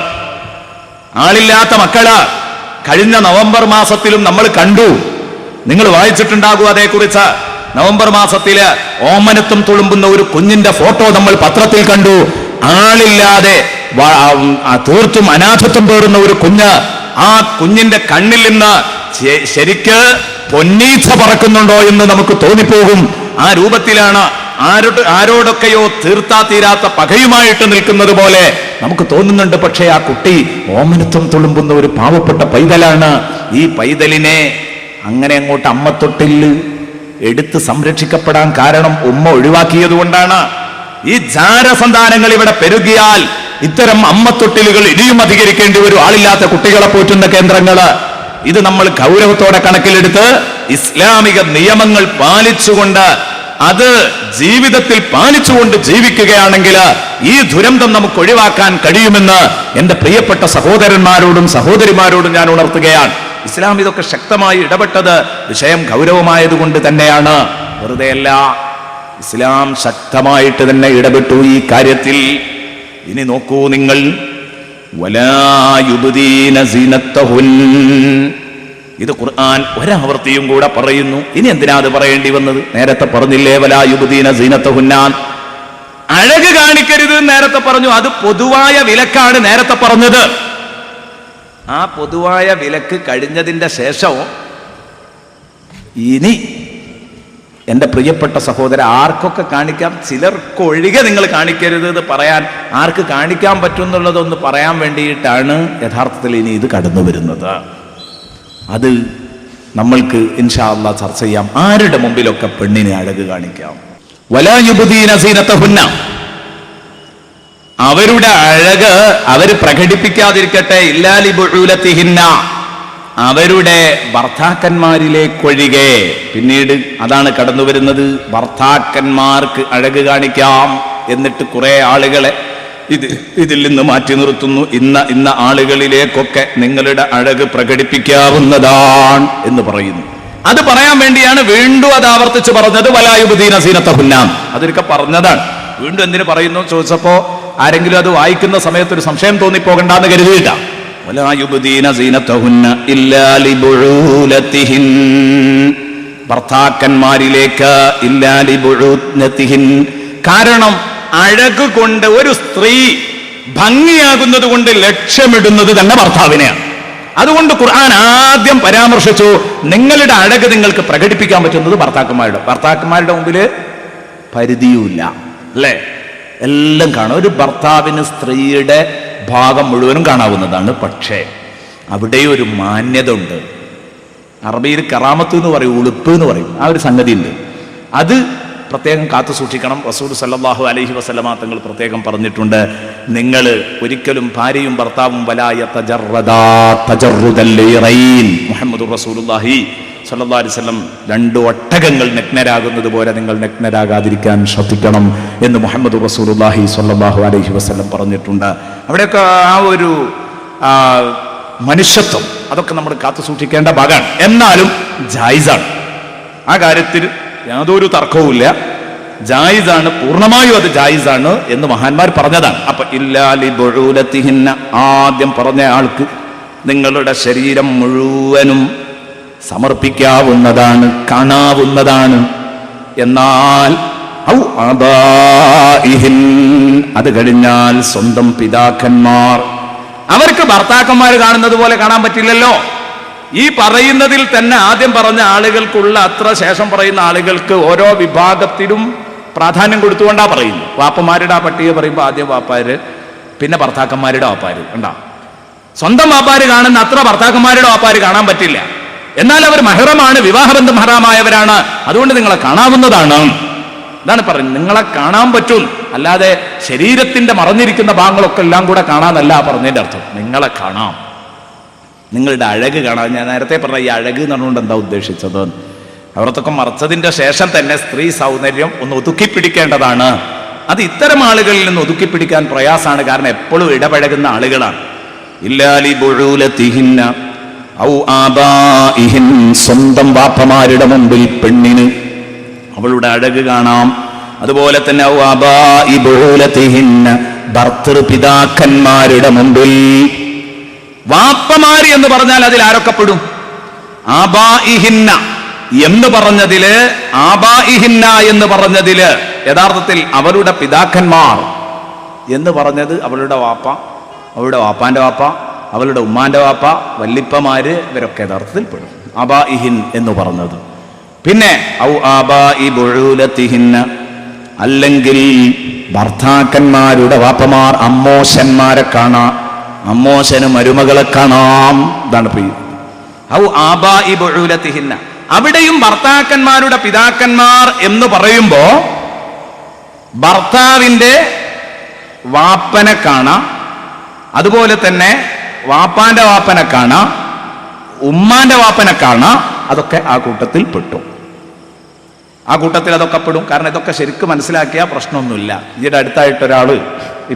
ആളില്ലാത്ത മക്കള് കഴിഞ്ഞ നവംബർ മാസത്തിലും നമ്മൾ കണ്ടു. നിങ്ങൾ വായിച്ചിട്ടുണ്ടാകും അതേക്കുറിച്ച്. നവംബർ മാസത്തില് ഓമനത്വം തുളുമ്പുന്ന ഒരു കുഞ്ഞിന്റെ ഫോട്ടോ നമ്മൾ പത്രത്തിൽ കണ്ടു. ആളില്ലാതെ തീർത്തും അനാഥത്വം പേറുന്ന ഒരു കുഞ്ഞ്. ആ കുഞ്ഞിന്റെ കണ്ണിൽ നിന്ന് ശരിക്ക് പൊന്നീച്ച പറക്കുന്നുണ്ടോ എന്ന് നമുക്ക് തോന്നിപ്പോകും. ആ രൂപത്തിലാണ് ആരോടൊക്കെയോ തീർത്താ തീരാത്ത പകയുമായിട്ട് നിൽക്കുന്നത് പോലെ നമുക്ക് തോന്നുന്നുണ്ട്. പക്ഷേ ആ കുട്ടി ഓമനത്വം തുളുമ്പുന്ന ഒരു പാവപ്പെട്ട പൈതലാണ്. ഈ പൈതലിനെ അങ്ങനെ അങ്ങോട്ട് അമ്മത്തൊട്ടിൽ എടുത്ത് സംരക്ഷിക്കപ്പെടാൻ കാരണം ഉമ്മ ഒഴിവാക്കിയത് കൊണ്ടാണ്. ഈ ജാരസന്താനങ്ങൾ ഇവിടെ പെരുകിയാൽ ഇത്തരം അമ്മത്തൊട്ടിലുകൾ ഇനിയും അധികരിക്കേണ്ടി വരും. ആളില്ലാത്ത കുട്ടികളെ പോറ്റുന്ന കേന്ദ്രങ്ങള്. ഇത് നമ്മൾ ഗൗരവത്തോടെ കണക്കിലെടുത്ത് ഇസ്ലാമിക നിയമങ്ങൾ പാലിച്ചുകൊണ്ട്, അത് ജീവിതത്തിൽ പാലിച്ചുകൊണ്ട് ജീവിക്കുകയാണെങ്കിൽ ഈ ദുരന്തം നമുക്ക് ഒഴിവാക്കാൻ കഴിയുമെന്ന് എന്റെ പ്രിയപ്പെട്ട സഹോദരന്മാരോടും സഹോദരിമാരോടും ഞാൻ ഉണർത്തുകയാണ്. ഇസ്ലാം ഇതൊക്കെ ശക്തമായി ഇടപെട്ടത് വിഷയം ഗൗരവമായതുകൊണ്ട് തന്നെയാണ്, വെറുതെയല്ല. ഇസ്ലാം ശക്തമായിട്ട് തന്നെ ഇടപെട്ടു ഈ കാര്യത്തിൽ. ഇനി നോക്കൂ നിങ്ങൾ, വലാ യുബ്ദീന സീനത്തഹുൻ, ഇത് ഖുർആൻ ഒരാവർത്തിയും കൂടെ പറയുന്നു. ഇനി എന്തിനാ അത് പറയേണ്ടി വന്നത്? നേരത്തെ പറഞ്ഞില്ലേ വലാ യുബ്ദീന സീനത്തഹുന്ന, അഴക് കാണിക്കരുത് നേരത്തെ പറഞ്ഞു. അത് പൊതുവായ വിലക്കാണ് നേരത്തെ പറഞ്ഞത്. ആ പൊതുവായ വിലക്ക് കഴിഞ്ഞതിന്റെ ശേഷവും ഇനി എന്റെ പ്രിയപ്പെട്ട സഹോദര, ആർക്കൊക്കെ കാണിക്കാം, ചിലർക്കൊഴികെ നിങ്ങൾ കാണിക്കരുത് എന്ന് പറയാൻ, ആർക്ക് കാണിക്കാൻ പറ്റും എന്നുള്ളതൊന്ന് പറയാൻ വേണ്ടിയിട്ടാണ് യഥാർത്ഥത്തിൽ ഇനി ഇത് കടന്നു വരുന്നത്. അത് നമ്മൾക്ക് ഇൻഷാ അല്ലാഹ് ചർച്ച ചെയ്യാം. ആരുടെ മുമ്പിലൊക്കെ പെണ്ണിനെ അഴക് കാണിക്കാം? വലാ യുബ്ദീന സീനത്തഹുന്ന, അവരുടെ അഴക് അവര് പ്രകടിപ്പിക്കാതിരിക്കട്ടെ. ഇല്ലാ ലിബുഉലതിഹിന്ന, അവരുടെ ഭർത്താക്കന്മാരിലേക്കൊഴികെ. പിന്നീട് അതാണ് കടന്നു വരുന്നത്. ഭർത്താക്കന്മാർക്ക് അഴക് കാണിക്കാം, എന്നിട്ട് കുറെ ആളുകളെ ഇതിൽ നിന്ന് മാറ്റി നിർത്തുന്നു. ഇന്ന ആളുകളിലേക്കൊക്കെ നിങ്ങളുടെ അഴക് പ്രകടിപ്പിക്കാവുന്നതാണ് എന്ന് പറയുന്നു. അത് പറയാൻ വേണ്ടിയാണ് വീണ്ടും അത് ആവർത്തിച്ച് പറഞ്ഞത്. വലാ യുബ്ദീന സീനത്തഹുന്ന, അതൊരിക്കൽ പറഞ്ഞതാണ്. വീണ്ടും എന്തിനു പറയുന്നു ചോദിച്ചപ്പോ ആരെങ്കിലും അത് വായിക്കുന്ന സമയത്ത് ഒരു സംശയം തോന്നിപ്പോകണ്ടെന്ന് കരുതിയിട്ട. വലാ യുബ്ദീന സീനത്തഹുന്ന ഇല്ലാ ലിബുഉലതിഹിൻ, ഭർത്താക്കന്മാരിലേക്ക്. ഇല്ലാ ലിബുഉലതിഹിൻ, കാരണം അഴക് കൊണ്ട് ഒരു സ്ത്രീ ഭംഗിയാകുന്നത് കൊണ്ട് ലക്ഷ്യമിടുന്നത് തന്നെ ഭർത്താവിനെയാണ്. അതുകൊണ്ട് ഖുർആൻ ആദ്യം പരാമർശിച്ചു, നിങ്ങളുടെ അഴക് നിങ്ങൾക്ക് പ്രകടിപ്പിക്കാൻ പറ്റുന്നത് ഭർത്താക്കന്മാരുടെ മുമ്പില് പരിധിയുമില്ല, അല്ലേ? എല്ലാം കാണാം. ഒരു ഭർത്താവിന് സ്ത്രീയുടെ ഭാഗം മുഴുവനും കാണാവുന്നതാണ്. പക്ഷേ അവിടെയും ഒരു മാന്യത ഉണ്ട്. അറബിയിൽ കറാമത്ത് എന്ന് പറയും, ഉളുപ്പ് എന്ന് പറയും. ആ ഒരു സംഗതി ഉണ്ട്. അത് പ്രത്യേകം കാത്തു സൂക്ഷിക്കണം. റസൂൽ സല്ലല്ലാഹു അലൈഹി വസല്ലമ തങ്ങൾ പ്രത്യേകം പറഞ്ഞിട്ടുണ്ട്, നിങ്ങൾ ഒരിക്കലും ഭാര്യയും ഭർത്താവും വലായ തജറുദല്ലൈറൈൻ, മുഹമ്മദുർ റസൂലുള്ളാഹി സല്ലല്ലാഹു അലൈഹി വസല്ലം രണ്ട് ഒട്ടകങ്ങൾ നഗ്നരാകുന്നത് പോലെ നിങ്ങൾ നഗ്നരാകാതിരിക്കാൻ ശ്രദ്ധിക്കണം എന്ന് മുഹമ്മദുർ റസൂലുള്ളാഹി സല്ലല്ലാഹു അലൈഹി വസല്ലം പറഞ്ഞിട്ടുണ്ട്. അവിടെയൊക്കെ ആ ഒരു മനുഷ്യത്വം അതൊക്കെ നമ്മൾ കാത്തു സൂക്ഷിക്കേണ്ട ഭാഗമാണ്. എന്നാലും ജായിസാണ്, ആ കാര്യത്തിൽ യാതൊരു തർക്കവുമില്ല. ജായിസാണ്, പൂർണ്ണമായും അത് ജായിസാണ് എന്ന് മഹാന്മാർ പറഞ്ഞതാണ്. അപ്പൊ ഇല്ലാലി ബുഊലത്തിഹിന്ന, ആദ്യം പറഞ്ഞ ആൾക്ക് നിങ്ങളുടെ ശരീരം മുഴുവനും സമർപ്പിക്കാവുന്നതാണ്, കാണാവുന്നതാണ്. എന്നാൽ ഔ ആബാഇഹിൻ, അത് കഴിഞ്ഞാൽ സ്വന്തം പിതാക്കന്മാർ, അവർക്ക് ഭർത്താക്കന്മാർ കാണുന്നത് പോലെ കാണാൻ പറ്റില്ലല്ലോ. ഈ പറയുന്നതിൽ തന്നെ ആദ്യം പറഞ്ഞ ആളുകൾക്കുള്ള അത്ര ശേഷം പറയുന്ന ആളുകൾക്ക് ഓരോ വിഭാഗത്തിലും പ്രാധാന്യം കൊടുത്തുകൊണ്ടാ പറയുന്നു. വാപ്പമാരുടെ ആ പട്ടിക പറയുമ്പോൾ ആദ്യം വാപ്പാര്, പിന്നെ ഭർത്താക്കന്മാരുടെ വാപ്പാര്. കണ്ടാ, സ്വന്തം വാപ്പാര് കാണുന്ന അത്ര ഭർത്താക്കന്മാരുടെ വാപ്പാര് കാണാൻ പറ്റില്ല. എന്നാൽ അവർ മഹ്റമാണ്, വിവാഹബന്ധം ഹറാമായവരാണ്, അതുകൊണ്ട് നിങ്ങളെ കാണാവുന്നതാണ്. ഇതാണ് പറയുന്നത്, നിങ്ങളെ കാണാൻ പറ്റും, അല്ലാതെ ശരീരത്തിന്റെ മറഞ്ഞിരിക്കുന്ന ഭാഗങ്ങളൊക്കെ എല്ലാം കൂടെ കാണാന്നല്ല പറഞ്ഞതിന്റെ അർത്ഥം. നിങ്ങളെ കാണാം, നിങ്ങളുടെ അഴക് കാണാം. ഞാൻ നേരത്തെ പറഞ്ഞ ഈ അഴക് എന്ന് പറഞ്ഞുകൊണ്ട് എന്താ ഉദ്ദേശിച്ചത്? അവർക്കൊക്കെ മറച്ചതിന്റെ ശേഷം തന്നെ സ്ത്രീ സൗന്ദര്യം ഒന്ന് ഒതുക്കിപ്പിടിക്കേണ്ടതാണ്. അത് ഇത്തരം ആളുകളിൽ നിന്ന് ഒതുക്കിപ്പിടിക്കാൻ പ്രയാസമാണ്, കാരണം എപ്പോഴും ഇടപഴകുന്ന ആളുകളാണ്. ഇല്ലാലി ബുഊലത്തിഹിന്ന ഔ ആബാഇഹിൻ, സ്വന്തം വാപ്പമാരുടെ മുമ്പിൽ പെണ്ണിന് അവളുടെ അഴക് കാണാം. അതുപോലെ തന്നെ ഔ ആബാഇ ബുഊലത്തിഹിന്ന, ഭർതൃപിതാക്കന്മാരുടെ മുമ്പിൽ. വാപ്പമാര് എന്ന് പറഞ്ഞാൽ അതിൽ ആരൊക്കെ പെടും? ആബാഇഹിന്ന എന്ന് പറഞ്ഞതില്, ആബാഇഹിന്ന എന്ന് പറഞ്ഞതില് യഥാർത്ഥത്തിൽ അവരുടെ പിതാക്കന്മാർ എന്ന് പറഞ്ഞത് അവളുടെ വാപ്പ, അവളുടെ വാപ്പാന്റെ വാപ്പ, അവളുടെ ഉമ്മാന്റെ വാപ്പ, വല്ലിപ്പമാര്, ഇവരൊക്കെ യഥാർത്ഥത്തിൽ പെടും ആബാഇഹിൻ എന്ന് പറഞ്ഞത്. പിന്നെ ഔ ആബാഇ ബുഊലത്തിഹിന്ന, അല്ലെങ്കിൽ ഭർത്താക്കന്മാരുടെ വാപ്പമാർ, അമ്മോശന്മാരെ കാണാം, അമ്മോശന് മരുമകളെ കാണാം. ഇതാണ് ഔ ആബാഇ ബുഊലത്തിഹിന്ന. അവിടെയും ഭർത്താക്കന്മാരുടെ പിതാക്കന്മാർ എന്ന് പറയുമ്പോ ഭർത്താവിന്റെ വാപ്പനെ കാണാം, അതുപോലെ തന്നെ വാപ്പാന്റെ വാപ്പനെ കാണാം, ഉമ്മാന്റെ വാപ്പനെ കാണാം. അതൊക്കെ ആ കൂട്ടത്തിൽ പെട്ടു, ആ കൂട്ടത്തിൽ അതൊക്കെ പെടും. കാരണം ഇതൊക്കെ ശരിക്കും മനസ്സിലാക്കിയാൽ പ്രശ്നമൊന്നുമില്ല. ഇതിന്റെ അടുത്തായിട്ടൊരാള്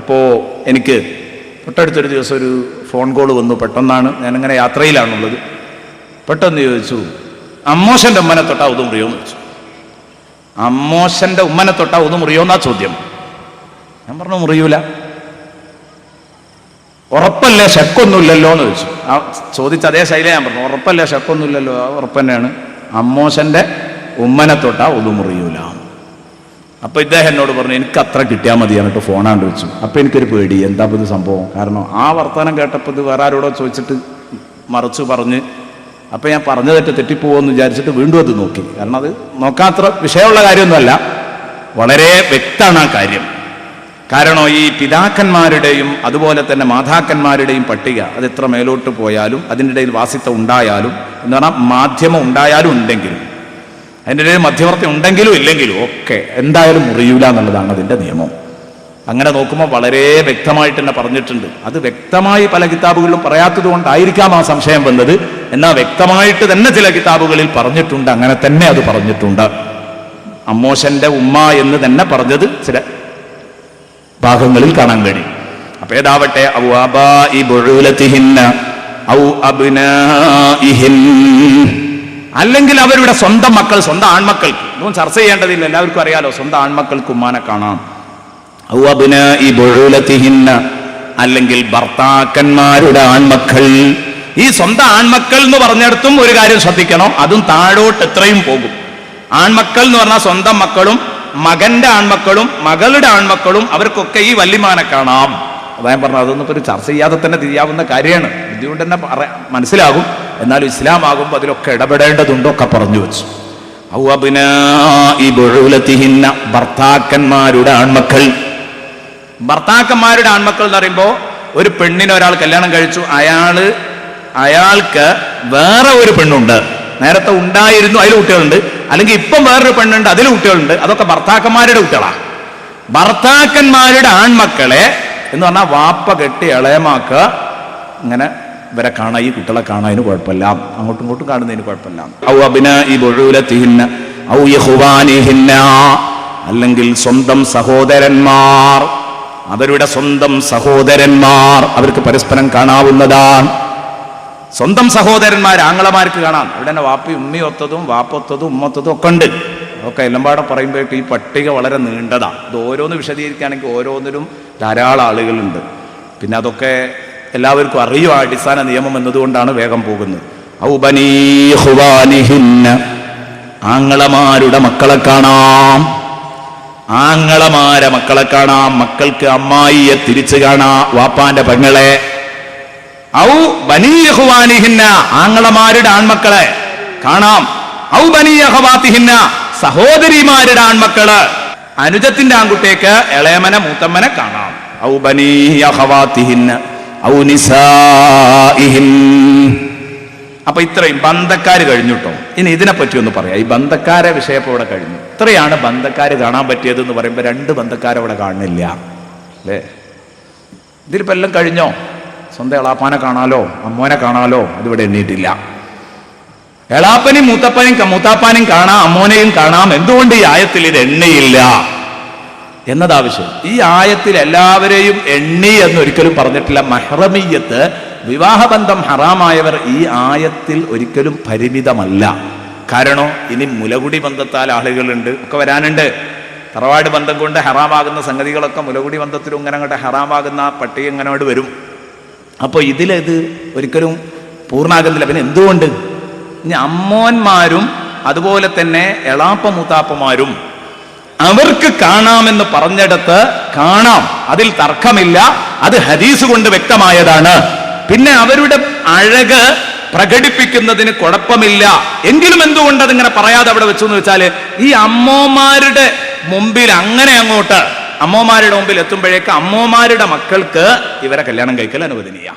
ഇപ്പോ എനിക്ക് തൊട്ടടുത്തൊരു ദിവസം ഒരു ഫോൺ കോൾ വന്നു. പെട്ടെന്നാണ്, ഞാനിങ്ങനെ യാത്രയിലാണുള്ളത്. പെട്ടെന്ന് ചോദിച്ചു, അമ്മോശന്റെ ഉമ്മനെ തൊട്ടാ ഉതു മുറിയോന്ന് ചോദിച്ചു. അമ്മോശന്റെ ഉമ്മനെ തൊട്ടാ ഉതു മുറിയോന്നാ ചോദ്യം. ഞാൻ പറഞ്ഞു മുറിയൂല. ഉറപ്പല്ലേ, ശക്കൊന്നുമില്ലല്ലോ എന്ന് ചോദിച്ചു. ആ ചോദിച്ച അതേ ശൈലി ഞാൻ പറഞ്ഞു, ഉറപ്പല്ലേ, ശക്കൊന്നുമില്ലല്ലോ, ഉറപ്പ് തന്നെയാണ്. അമ്മോശന്റെ ഉമ്മനെ തൊട്ടാ ഉതു മുറിയൂല. അപ്പൊ ഇദ്ദേഹം എന്നോട് പറഞ്ഞു, എനിക്ക് അത്ര കിട്ടിയാൽ മതി എന്നിട്ട് ഫോണാണ്ട് വെച്ചു. അപ്പൊ എനിക്കൊരു പേടി, എന്താ ഇത് സംഭവം? കാരണം ആ വർത്തമാനം കേട്ടപ്പോൾ ഇത് വേറെ ആരോടോ ചോദിച്ചിട്ട് മറിച്ച് പറഞ്ഞ്, അപ്പൊ ഞാൻ പറഞ്ഞു തെറ്റിപ്പോവെന്ന് വിചാരിച്ചിട്ട് വീണ്ടും അത് നോക്കി. കാരണം അത് നോക്കാൻ അത്ര വിഷയമുള്ള കാര്യമൊന്നുമല്ല, വളരെ വ്യക്തമാണ് ആ കാര്യം. കാരണം ഈ പിതാക്കന്മാരുടെയും അതുപോലെ തന്നെ മാതാക്കന്മാരുടെയും പട്ടിക അത് എത്ര മേലോട്ട് പോയാലും, അതിൻ്റെ ഇടയിൽ വാസിത്വം ഉണ്ടായാലും, എന്ന് പറഞ്ഞാൽ മാധ്യമം ഉണ്ടായാലും ഉണ്ടെങ്കിലും, അതിൻ്റെ ഇടയിൽ മധ്യവർത്തി ഉണ്ടെങ്കിലും ഇല്ലെങ്കിലും ഒക്കെ എന്തായാലും മുറിയൂല എന്നുള്ളതാണ് അതിൻ്റെ നിയമം. അങ്ങനെ നോക്കുമ്പോൾ വളരെ വ്യക്തമായിട്ട് തന്നെ പറഞ്ഞിട്ടുണ്ട്. അത് വ്യക്തമായി പല കിതാബുകളിലും പറയാത്തത് കൊണ്ടായിരിക്കാം ആ സംശയം വന്നത്. എന്നാൽ വ്യക്തമായിട്ട് തന്നെ ചില കിതാബുകളിൽ പറഞ്ഞിട്ടുണ്ട്, അങ്ങനെ തന്നെ അത് പറഞ്ഞിട്ടുണ്ട്. അമ്മോശന്റെ ഉമ്മ എന്ന് തന്നെ പറഞ്ഞത് ചില ഭാഗങ്ങളിൽ കാണാൻ കഴിയും. അപ്പൊ ഏതാവട്ടെ, ഔ ആബാഇ ബുഊലത്തിഹിന്ന ഔ അബ്നാഇഹിൻ, അല്ലെങ്കിൽ അവരുടെ സ്വന്തം മക്കൾ, സ്വന്തം ആൺമക്കൾക്ക്. ഇതൊന്നും ചർച്ച ചെയ്യേണ്ടതില്ല, എല്ലാവർക്കും അറിയാലോ, സ്വന്തം ആൺമക്കൾക്ക് ഉമ്മാനെ കാണാം. ഔ അബ്നാഇ ബുഊലത്തിഹിന്ന, അല്ലെങ്കിൽ ഭർത്താക്കന്മാരുടെ ആൺമക്കൾ. ഈ സ്വന്തം ആൺമക്കൾ എന്ന് പറഞ്ഞിടത്തും ഒരു കാര്യം ശ്രദ്ധിക്കണം, അതും താഴോട്ട് എത്രയും പോകും. ആൺമക്കൾ എന്ന് പറഞ്ഞാൽ സ്വന്തം മക്കളും മകന്റെ ആൺമക്കളും മകളുടെ ആൺമക്കളും, അവർക്കൊക്കെ ഈ വല്യമാനെ കാണാം. അതായത് പറഞ്ഞത് അതൊന്നും ഇപ്പോൾ ഒരു ചർച്ച ചെയ്യാതെ തന്നെ തിരിയാവുന്ന കാര്യമാണ്, ബുദ്ധിമുട്ട് തന്നെ മനസ്സിലാകും. എന്നാലും ഇസ്ലാം ആകുമ്പോൾ അതിലൊക്കെ ഇടപെടേണ്ടതുണ്ടൊക്കെ പറഞ്ഞു വെച്ചു. ഔ അബ്നാഇ ബുഊലത്തിഹിന്ന, ഭർത്താക്കന്മാരുടെ ആൺമക്കൾ. ഭർത്താക്കന്മാരുടെ ആൺമക്കൾ എന്ന് പറയുമ്പോൾ, ഒരു പെണ്ണിനെ ഒരാൾ കല്യാണം കഴിച്ചു, അയാൾക്ക് വേറെ ഒരു പെണ്ണുണ്ട്, നേരത്തെ ഉണ്ടായിരുന്നു, അതിൽ കുട്ടികളുണ്ട്. അല്ലെങ്കിൽ ഇപ്പം വേറൊരു പെണ്ണുണ്ട്, അതിൽ കുട്ടികളുണ്ട്. അതൊക്കെ ഭർത്താക്കന്മാരുടെ കുട്ടികളാണ്. ഭർത്താക്കന്മാരുടെ ആൺമക്കളെ എന്ന് പറഞ്ഞാൽ വാപ്പ കെട്ടി ഇളയമാക്ക ഇങ്ങനെ ഇവരെ കാണാൻ, ഈ കുട്ടികളെ കാണാൻ കുഴപ്പമില്ല, അങ്ങോട്ടും ഇങ്ങോട്ടും കാണുന്നതിന് കുഴപ്പമില്ല. അല്ലെങ്കിൽ സ്വന്തം സഹോദരന്മാർ, അവരുടെ സ്വന്തം സഹോദരന്മാർ അവർക്ക് പരസ്പരം കാണാവുന്നതാണ്. സ്വന്തം സഹോദരന്മാർ ആങ്ങളമാർക്ക് കാണാം. അവിടെ തന്നെ വാപ്പയും ഉമ്മിയൊത്തതും വാപ്പൊത്തതും ഉമ്മൊത്തതും ഒക്കെ ഉണ്ട്. അതൊക്കെ എല്ലമ്പാടെ പറയുമ്പോഴേക്കും ഈ പട്ടിക വളരെ നീണ്ടതാണ്. ഇത് ഓരോന്ന് വിശദീകരിക്കുകയാണെങ്കിൽ ഓരോന്നിലും ധാരാളം ആളുകളുണ്ട്. പിന്നെ അതൊക്കെ എല്ലാവർക്കും അറിയും ആ അടിസ്ഥാന നിയമം എന്നതുകൊണ്ടാണ് വേഗം പോകുന്നത്. ആങ്ങളമാരുടെ മക്കളെ കാണാം, ആങ്ങളമാരെ മക്കളെ കാണാം. മക്കൾക്ക് അമ്മായിയെ തിരിച്ചു കാണാം, വാപ്പാന്റെ പെങ്ങളെ. ഔ ബനീഹുവാനിഹിന്ന, ആങ്ങളമാരുടെ ആൺമക്കളെ കാണാം. ഔ ബനീഹവാത്തിഹിന്ന, സഹോദരിമാരുടെ ആൺമക്കള്. അനുജത്തിന്റെ ആൺകുട്ടിക്ക് ഇളയമനെ മൂത്തമ്മനെ കാണാം. ഔ ബനീഹവാത്തിഹിന്ന ഔ നിസാഇഹിൻ. അപ്പൊ ഇത്രയും ബന്ധക്കാര് കഴിഞ്ഞിട്ടോ. ഇനി ഇതിനെപ്പറ്റി ഒന്ന് പറയാം. ഈ ബന്ധക്കാരെ വിഷയം ഇവിടെ കഴിഞ്ഞു. ഇത്രയാണ് ബന്ധക്കാര് കാണാൻ പറ്റിയത് എന്ന് പറയുമ്പോൾ 2 ബന്ധക്കാരെ അവിടെ കാണുന്നില്ല അല്ലേ? ഇതിലിപ്പോ എല്ലാം കഴിഞ്ഞോ? സ്വന്തം എളാപ്പാനെ കാണാലോ അമ്മോനെ കാണാലോ, അതിവിടെ എണ്ണീട്ടില്ല. എളാപ്പനെയും മൂത്താപ്പാനെയും കാണാം, അമ്മോനെയും കാണാം. എന്തുകൊണ്ട് ഈ ആയത്തിൽ ഇത് എണ്ണയില്ല എന്നതാവശ്യം. ഈ ആയത്തിൽ എല്ലാവരെയും എണ്ണി എന്നൊരിക്കലും പറഞ്ഞിട്ടില്ല. മഹ്റമിയ്യത്ത്, വിവാഹബന്ധം ഹറാമായവർ ഈ ആയത്തിൽ ഒരിക്കലും പരിമിതമല്ല. കാരണം ഇനി മുലകുടി ബന്ധത്താൽ ആളുകളുണ്ട്, ഒക്കെ വരാനുണ്ട്. തറവാട് ബന്ധം കൊണ്ട് ഹറാമാകുന്ന സംഗതികളൊക്കെ മുലകുടി ബന്ധത്തിലും ഇങ്ങനെ അങ്ങോട്ട് ഹറാമാകുന്ന പട്ടിക ഇങ്ങനെ അങ്ങോട്ട് വരും. അപ്പോൾ ഇതിലിത് ഒരിക്കലും പൂർണ്ണാകുന്നില്ല. പിന്നെ എന്തുകൊണ്ട്? ഇനി അമ്മോന്മാരും അതുപോലെ തന്നെ എളാപ്പ മൂത്താപ്പമാരും അവർക്ക് കാണാമെന്ന് പറഞ്ഞിടത്ത് കാണാം, അതിൽ തർക്കമില്ല. അത് ഹദീസ് കൊണ്ട് വ്യക്തമായതാണ്. പിന്നെ അവരുടെ അഴക് പ്രകടിപ്പിക്കുന്നതിന് കുഴപ്പമില്ല. എങ്കിലും എന്തുകൊണ്ട് അതിങ്ങനെ പറയാതെ അവിടെ വെച്ചു എന്ന് വെച്ചാല് ഈ അമ്മോമാരുടെ മുമ്പിൽ അങ്ങനെ അങ്ങോട്ട് അമ്മോമാരുടെ മുമ്പിൽ എത്തുമ്പോഴേക്ക് അമ്മോമാരുടെ മക്കൾക്ക് ഇവരെ കല്യാണം കഴിക്കൽ അനുവദനീയ.